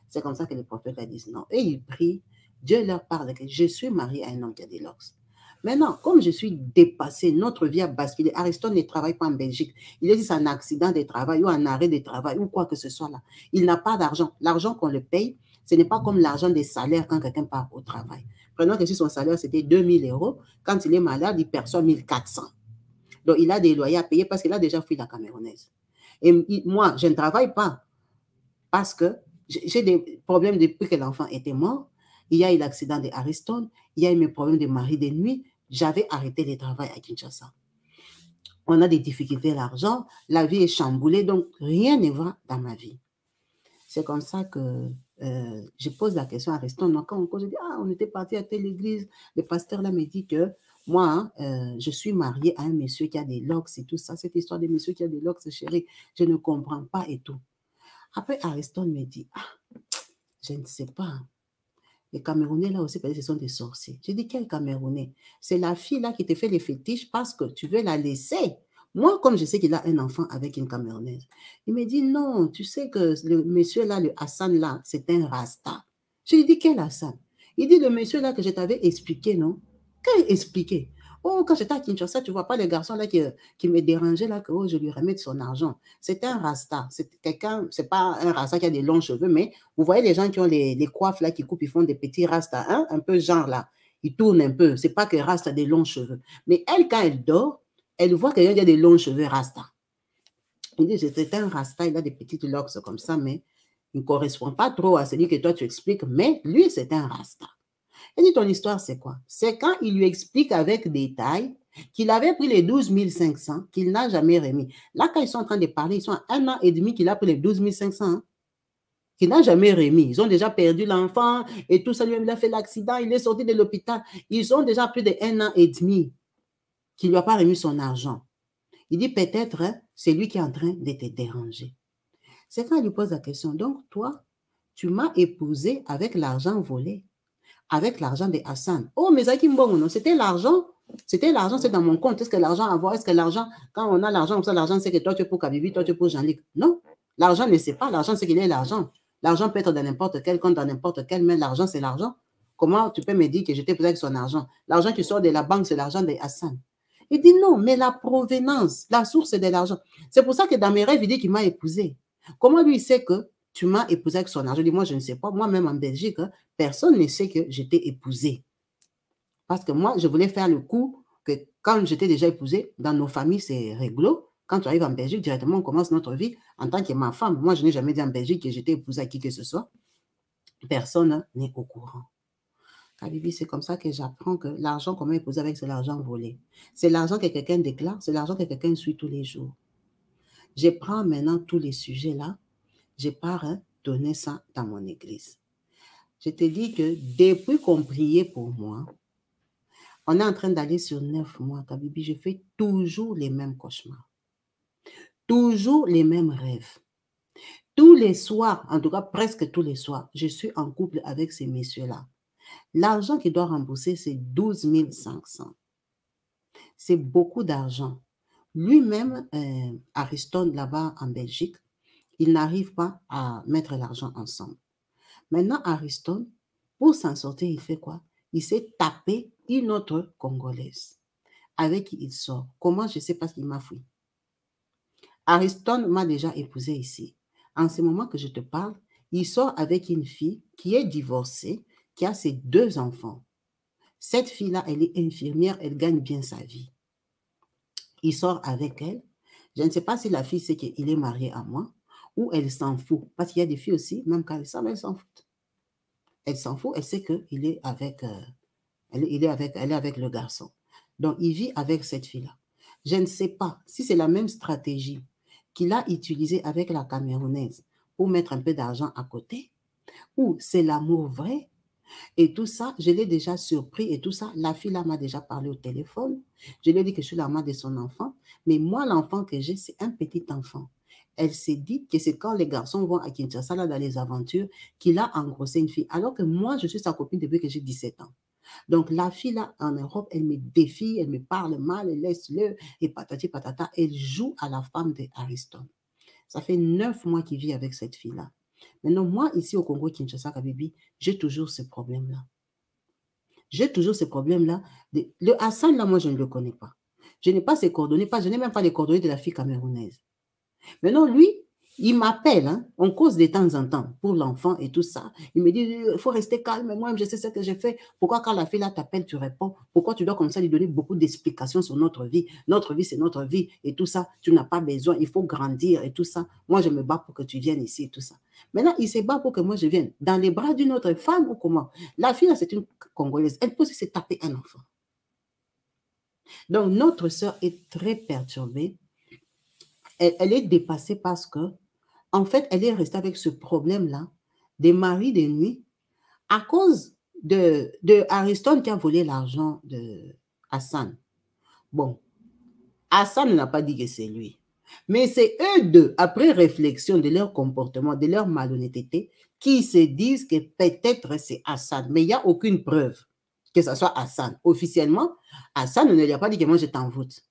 C'est comme ça que les prophètes disent non. Et il prie. Dieu leur parle que je suis mariée à un homme qui a des locks. Maintenant, comme je suis dépassée, notre vie a basculé. Ariston ne travaille pas en Belgique. Il est dit c'est un accident de travail ou un arrêt de travail ou quoi que ce soit là. Il n'a pas d'argent. L'argent qu'on le paye, ce n'est pas comme l'argent des salaires quand quelqu'un part au travail. Prenons que si son salaire c'était 2000 €, quand il est malade, il perçoit 1400. Donc, il a des loyers à payer parce qu'il a déjà fui la Camerounaise. Et moi, je ne travaille pas parce que j'ai des problèmes depuis que l'enfant était mort. Il y a eu l'accident de Ariston, il y a eu mes problèmes de mari de nuit. J'avais arrêté le travail à Kinshasa. On a des difficultés d'argent, la vie est chamboulée, donc rien ne va dans ma vie. C'est comme ça que je pose la question à Ariston. Donc, quand je dis, on était parti à telle église, le pasteur là me dit que moi, je suis mariée à un monsieur qui a des locks et tout ça. Cette histoire de monsieur qui a des locks, chérie, je ne comprends pas et tout. Après, Ariston me dit, je ne sais pas. Les Camerounais, là aussi, ce sont des sorciers. J'ai dit, quel Camerounais? C'est la fille, là, qui te fait les fétiches parce que tu veux la laisser. Moi, comme je sais qu'il a un enfant avec une Camerounaise, il me dit, non, tu sais que le monsieur, là, le Hassan, là, c'est un rasta. Je lui dis, quel Hassan? Il dit, le monsieur, là, que je t'avais expliqué, non? Quel expliqué? Oh, quand j'étais à Kinshasa, tu ne vois pas le garçon là qui me dérangeait là, que je lui remette son argent. C'est un rasta. C'est quelqu'un, c'est pas un rasta qui a des longs cheveux, mais vous voyez les gens qui ont les coiffes là, qui coupent, ils font des petits rastas, hein, un peu genre là. Ils tournent un peu. C'est pas que rasta a des longs cheveux. Mais elle, quand elle dort, elle voit qu'il y a des longs cheveux rasta. Il dit, c'est un rasta, il a des petites locks comme ça, mais il ne correspond pas trop à celui que toi tu expliques, mais lui, c'est un rasta. Elle dit, ton histoire, c'est quoi? C'est quand il lui explique avec détail qu'il avait pris les 12 500, qu'il n'a jamais remis. Là, quand ils sont en train de parler, ils sont à 1 an et demi qu'il a pris les 12 500, hein, qu'il n'a jamais remis. Ils ont déjà perdu l'enfant et tout ça, lui-même, il a fait l'accident, il est sorti de l'hôpital. Ils ont déjà plus de 1 an et demi qu'il ne lui a pas remis son argent. Il dit, peut-être, hein, c'est lui qui est en train de te déranger. C'est quand il lui pose la question, donc toi, tu m'as épousé avec l'argent volé. Avec l'argent de Hassan. Oh, mais Zaki Mbongo, non, c'était l'argent, c'est dans mon compte. Est-ce que l'argent à voir, est-ce que l'argent, quand on a l'argent comme ça, l'argent c'est que toi tu es pour Kabibi, toi tu es pour Jean-Luc. Non, l'argent ne sait pas, l'argent c'est qu'il est l'argent. L'argent peut être dans n'importe quel compte, dans n'importe quel, mais l'argent c'est l'argent. Comment tu peux me dire que je t'ai posé avec son argent? L'argent qui sort de la banque, c'est l'argent de Hassan. Il dit non, mais la provenance, la source de l'argent. C'est pour ça que dans mes rêves, il dit qu'il m'a épousé. Comment lui il sait que tu m'as épousé avec son argent? Je dis, moi, je ne sais pas. Moi-même, en Belgique, hein, personne ne sait que je t'ai épousé. Parce que moi, je voulais faire le coup que quand j'étais déjà épousée, dans nos familles, c'est réglo. Quand tu arrives en Belgique, directement, on commence notre vie en tant que ma femme. Moi, je n'ai jamais dit en Belgique que j'étais épousée à qui que ce soit. Personne n'est au courant. Kabibi, c'est comme ça que j'apprends que l'argent qu'on m'a épousé avec, c'est l'argent volé. C'est l'argent que quelqu'un déclare, c'est l'argent que quelqu'un suit tous les jours. Je prends maintenant tous les sujets là, je pars donner ça dans mon église. Je te dis que depuis qu'on priait pour moi, on est en train d'aller sur 9 mois, Kabibi, je fais toujours les mêmes cauchemars. Toujours les mêmes rêves. Tous les soirs, en tout cas presque tous les soirs, je suis en couple avec ces messieurs-là. L'argent qu'il doit rembourser, c'est 12 500. C'est beaucoup d'argent. Lui-même, Ariston, là-bas en Belgique, il n'arrive pas à mettre l'argent ensemble. Maintenant, Ariston, pour s'en sortir, il fait quoi? Il s'est tapé une autre Congolaise avec qui il sort. Comment? Je ne sais pas s'il m'a fui. Ariston m'a déjà épousé ici. En ce moment que je te parle, il sort avec une fille qui est divorcée, qui a ses 2 enfants. Cette fille-là, elle est infirmière, elle gagne bien sa vie. Il sort avec elle. Je ne sais pas si la fille sait qu'il est marié à moi ou elle s'en fout. Parce qu'il y a des filles aussi, même quand elles savent, elles s'en foutent. Elle s'en fout, elle sait qu'il est avec, elle est avec le garçon. Donc, il vit avec cette fille-là. Je ne sais pas si c'est la même stratégie qu'il a utilisée avec la Camerounaise pour mettre un peu d'argent à côté ou c'est l'amour vrai. Et tout ça, je l'ai déjà surpris et tout ça. La fille là m'a déjà parlé au téléphone. Je lui ai dit que je suis la maman de son enfant. Mais moi, l'enfant que j'ai, c'est un petit enfant. Elle s'est dit que c'est quand les garçons vont à Kinshasa, là, dans les aventures, qu'il a engrossé une fille. Alors que moi, je suis sa copine depuis que j'ai 17 ans. Donc, la fille là, en Europe, elle me défie, elle me parle mal, elle laisse-le, et patati patata. Elle joue à la femme d'Ariston. Ça fait 9 mois qu'il vit avec cette fille-là. Maintenant, moi, ici au Congo, Kinshasa, Kabibi, j'ai toujours ce problème-là. J'ai toujours ce problème-là. Le Hassan, là, moi, je ne le connais pas. Je n'ai pas ses coordonnées, je n'ai même pas les coordonnées de la fille camerounaise. Maintenant, lui, il m'appelle, hein, on cause de temps en temps pour l'enfant et tout ça. Il me dit, il faut rester calme, moi, je sais ce que j'ai fait. Pourquoi quand la fille là t'appelle, tu réponds? Pourquoi tu dois comme ça lui donner beaucoup d'explications sur notre vie? Notre vie, c'est notre vie et tout ça. Tu n'as pas besoin, il faut grandir et tout ça. Moi, je me bats pour que tu viennes ici et tout ça. Maintenant, il se bat pour que moi, je vienne dans les bras d'une autre femme ou comment? La fille là, c'est une Congolaise. Elle peut se taper un enfant. Donc, notre sœur est très perturbée. Elle est dépassée parce que, en fait, elle est restée avec ce problème-là des maris de nuit à cause de Ariston qui a volé l'argent de Hassan. Bon, Hassan n'a pas dit que c'est lui. Mais c'est eux deux, après réflexion de leur comportement, de leur malhonnêteté, qui se disent que peut-être c'est Hassan. Mais il n'y a aucune preuve que ce soit Hassan. Officiellement, Hassan ne lui a pas dit que moi je t'envoûte.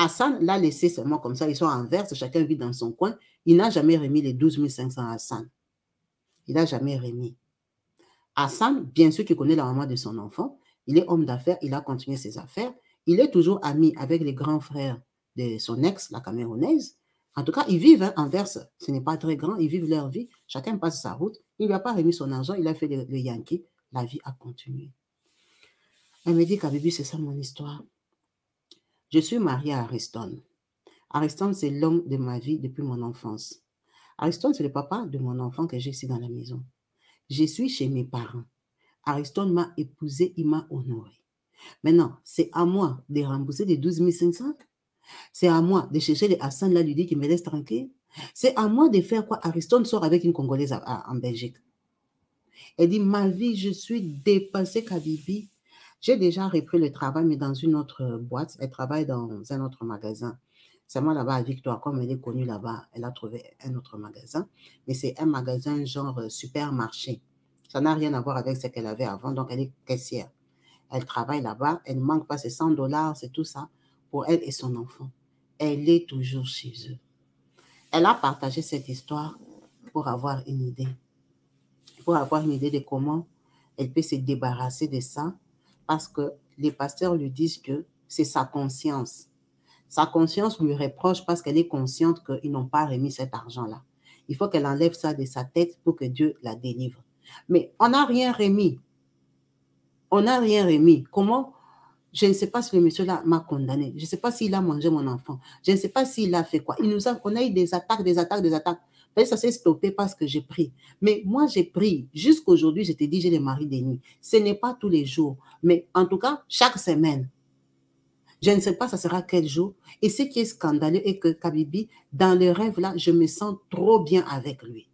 Hassan l'a laissé seulement comme ça, ils sont en verse, chacun vit dans son coin. Il n'a jamais remis les 12 500 à Hassan. Il n'a jamais remis. Hassan, bien sûr qu'il connaît la maman de son enfant, il est homme d'affaires, il a continué ses affaires, il est toujours ami avec les grands frères de son ex, la Camerounaise. En tout cas, ils vivent en verse, ce n'est pas très grand, ils vivent leur vie, chacun passe sa route. Il ne lui a pas remis son argent, il a fait le Yankee, la vie a continué. Elle me dit qu'Abibi, c'est ça mon histoire. Je suis mariée à Ariston. Ariston, c'est l'homme de ma vie depuis mon enfance. Ariston, c'est le papa de mon enfant que j'ai ici dans la maison. Je suis chez mes parents. Ariston m'a épousée, il m'a honorée. Maintenant, c'est à moi de rembourser les 12 500. C'est à moi de chercher les Hassan là, lui dire qu'il me laisse tranquille. C'est à moi de faire quoi? Ariston sort avec une Congolaise en Belgique. Elle dit, ma vie, je suis dépassée, Kabibi. J'ai déjà repris le travail, mais dans une autre boîte. Elle travaille dans un autre magasin. C'est moi là-bas à Victoire, comme elle est connue là-bas, elle a trouvé un autre magasin. Mais c'est un magasin genre supermarché. Ça n'a rien à voir avec ce qu'elle avait avant, donc elle est caissière. Elle travaille là-bas, elle ne manque pas ses $100, c'est tout ça, pour elle et son enfant. Elle est toujours chez eux. Elle a partagé cette histoire pour avoir une idée. Pour avoir une idée de comment elle peut se débarrasser de ça, parce que les pasteurs lui disent que c'est sa conscience. Sa conscience lui reproche parce qu'elle est consciente qu'ils n'ont pas remis cet argent-là. Il faut qu'elle enlève ça de sa tête pour que Dieu la délivre. Mais on n'a rien remis. On n'a rien remis. Comment? Je ne sais pas si le monsieur-là m'a condamné. Je ne sais pas s'il a mangé mon enfant. Je ne sais pas s'il a fait quoi. On a eu des attaques, des attaques, des attaques. Ça s'est stoppé parce que j'ai pris. Mais moi, j'ai pris. Jusqu'aujourd'hui, je te dis, j'ai les maris des nuits. Ce n'est pas tous les jours. Mais en tout cas, chaque semaine. Je ne sais pas ça sera quel jour. Et ce qui est scandaleux est que Kabibi, dans le rêve là, je me sens trop bien avec lui.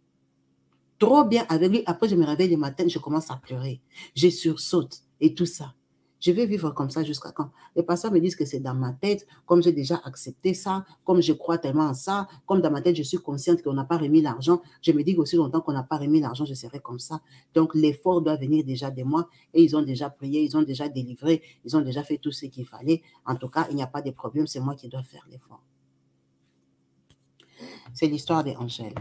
Trop bien avec lui. Après, je me réveille le matin, je commence à pleurer. Je sursaute et tout ça. Je vais vivre comme ça jusqu'à quand? Les pasteurs me disent que c'est dans ma tête, comme j'ai déjà accepté ça, comme je crois tellement en ça, comme dans ma tête, je suis consciente qu'on n'a pas remis l'argent. Je me dis qu'aussi longtemps qu'on n'a pas remis l'argent, je serai comme ça. Donc, l'effort doit venir déjà de moi et ils ont déjà prié, ils ont déjà délivré, ils ont déjà fait tout ce qu'il fallait. En tout cas, il n'y a pas de problème, c'est moi qui dois faire l'effort. C'est l'histoire d'Angèle.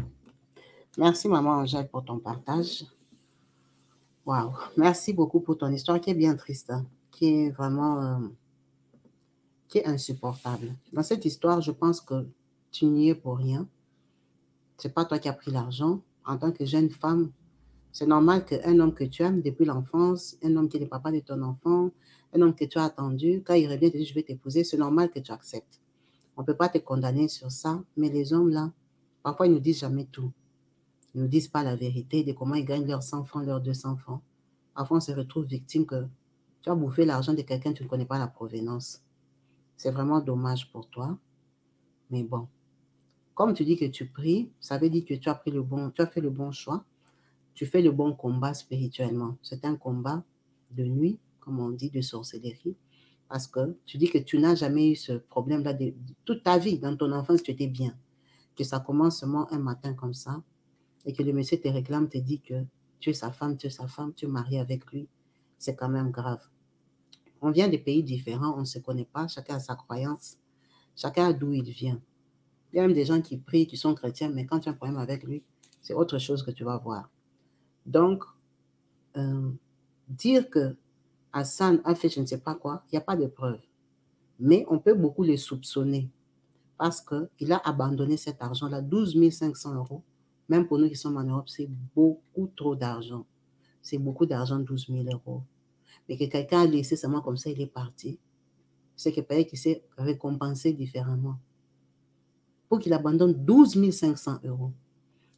Merci, maman Angèle, pour ton partage. Waouh, merci beaucoup pour ton histoire qui est bien triste, hein, qui est vraiment qui est insupportable. Dans cette histoire, je pense que tu n'y es pour rien. C'est pas toi qui as pris l'argent. En tant que jeune femme, c'est normal qu'un homme que tu aimes depuis l'enfance, un homme qui est le papa de ton enfant, un homme que tu as attendu, quand il revient, te dit je vais t'épouser, c'est normal que tu acceptes. On ne peut pas te condamner sur ça, mais les hommes là, parfois ils ne nous disent jamais tout. Ils ne nous disent pas la vérité de comment ils gagnent leurs 100 francs, leurs 200 francs. Parfois, on se retrouve victime que tu as bouffé l'argent de quelqu'un, tu ne connais pas la provenance. C'est vraiment dommage pour toi. Mais bon, comme tu dis que tu pries, ça veut dire que tu as fait le bon choix. Tu fais le bon combat spirituellement. C'est un combat de nuit, comme on dit, de sorcellerie. Parce que tu dis que tu n'as jamais eu ce problème-là toute ta vie. Dans ton enfance, tu étais bien. Que ça commence seulement un matin comme ça. Et que le monsieur te réclame, te dit que tu es sa femme, tu es marié avec lui. C'est quand même grave. On vient de pays différents, on ne se connaît pas, chacun a sa croyance, chacun a d'où il vient. Il y a même des gens qui prient, qui sont chrétiens, mais quand tu as un problème avec lui, c'est autre chose que tu vas voir. Donc, dire que Hassan a fait je ne sais pas quoi, il n'y a pas de preuve. Mais on peut beaucoup le soupçonner parce qu'il a abandonné cet argent-là, 12 500 €. Même pour nous qui sommes en Europe, c'est beaucoup trop d'argent. C'est beaucoup d'argent, 12 000 €. Mais que quelqu'un a laissé seulement comme ça, il est parti. C'est que peut-être qu'il s'est récompensé différemment. Pour qu'il abandonne 12 500 €.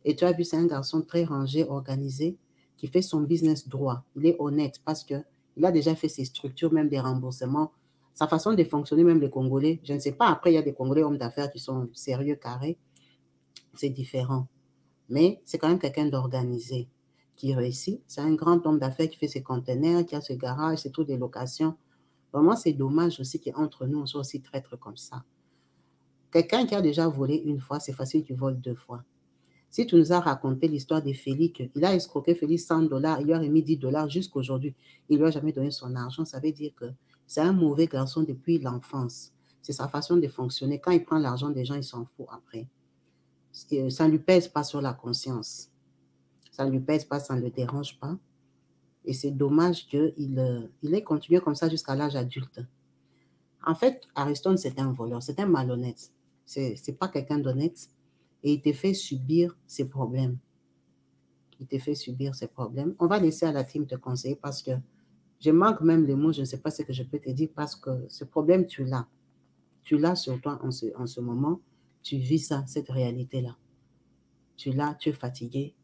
Et tu as vu, c'est un garçon très rangé, organisé, qui fait son business droit. Il est honnête parce qu'il a déjà fait ses structures, même des remboursements. Sa façon de fonctionner, même les Congolais, je ne sais pas, après, il y a des Congolais hommes d'affaires qui sont sérieux, carrés. C'est différent. Mais c'est quand même quelqu'un d'organisé qui réussit. C'est un grand homme d'affaires qui fait ses conteneurs, qui a ce garage, ses trucs de location. Vraiment, c'est dommage aussi qu'entre nous, on soit aussi traître comme ça. Quelqu'un qui a déjà volé une fois, c'est facile qu'il vole 2 fois. Si tu nous as raconté l'histoire de Félix, il a escroqué Félix 100 $, il lui a remis 10 $ jusqu'à aujourd'hui, il ne lui a jamais donné son argent, ça veut dire que c'est un mauvais garçon depuis l'enfance. C'est sa façon de fonctionner. Quand il prend l'argent des gens, il s'en fout après. Ça ne lui pèse pas sur la conscience. Ça ne lui pèse pas, ça ne le dérange pas. Et c'est dommage qu'il ait continué comme ça jusqu'à l'âge adulte. En fait, Ariston, c'est un voleur, c'est un malhonnête. C'est pas quelqu'un d'honnête. Et il te fait subir ses problèmes. Il te fait subir ses problèmes. On va laisser à la team te conseiller parce que je manque même les mots, je ne sais pas ce que je peux te dire parce que ce problème, tu l'as. Tu l'as sur toi en ce moment. Tu vis ça, cette réalité-là. Tu l'as, tu es fatigué.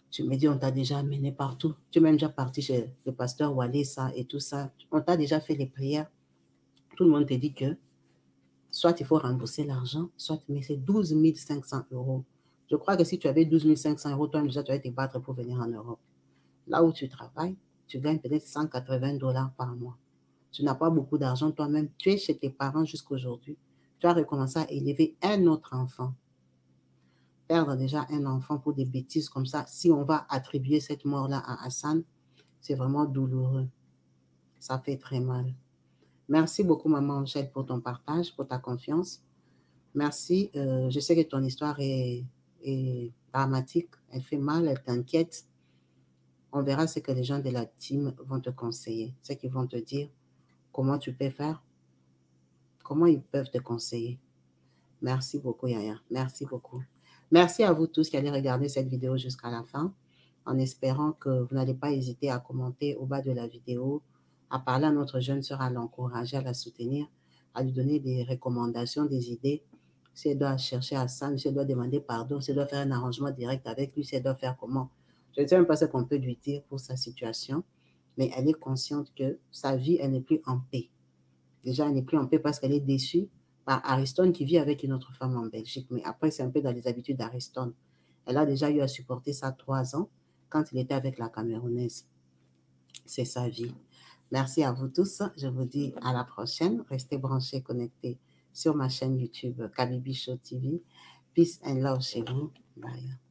Tu me dis, on t'a déjà amené partout. Tu es même déjà parti chez le pasteur Walesa et tout ça. On t'a déjà fait les prières. Tout le monde te dit que soit il faut rembourser l'argent, soit mais c'est 12 500 €. Je crois que si tu avais 12 500 €, toi déjà, tu vas te battre pour venir en Europe. Là où tu travailles, tu gagnes peut-être 180 $ par mois. Tu n'as pas beaucoup d'argent toi-même. Tu es chez tes parents jusqu'à aujourd'hui. Tu as recommencé à élever un autre enfant. Perdre déjà un enfant pour des bêtises comme ça, si on va attribuer cette mort-là à Hassan, c'est vraiment douloureux. Ça fait très mal. Merci beaucoup, maman Angèle, pour ton partage, pour ta confiance. Merci. Je sais que ton histoire est dramatique. Elle fait mal, elle t'inquiète. On verra ce que les gens de la team vont te conseiller, ce qu'ils vont te dire, comment tu peux faire, comment ils peuvent te conseiller. Merci beaucoup, Yaya. Merci beaucoup. Merci à vous tous qui allez regarder cette vidéo jusqu'à la fin, en espérant que vous n'allez pas hésiter à commenter au bas de la vidéo à parler à notre jeune sœur, à l'encourager, à la soutenir, à lui donner des recommandations, des idées. Si elle doit chercher à ça, si elle doit demander pardon, si elle doit faire un arrangement direct avec lui, si elle doit faire comment. Je ne sais même pas ce qu'on peut lui dire pour sa situation, mais elle est consciente que sa vie, elle n'est plus en paix. Déjà, elle n'est plus en paix parce qu'elle est déçue par Ariston qui vit avec une autre femme en Belgique. Mais après, c'est un peu dans les habitudes d'Ariston. Elle a déjà eu à supporter ça 3 ans quand il était avec la Camerounaise. C'est sa vie. Merci à vous tous. Je vous dis à la prochaine. Restez branchés, connectés sur ma chaîne YouTube Kabibi Show TV. Peace and love chez vous. Bye.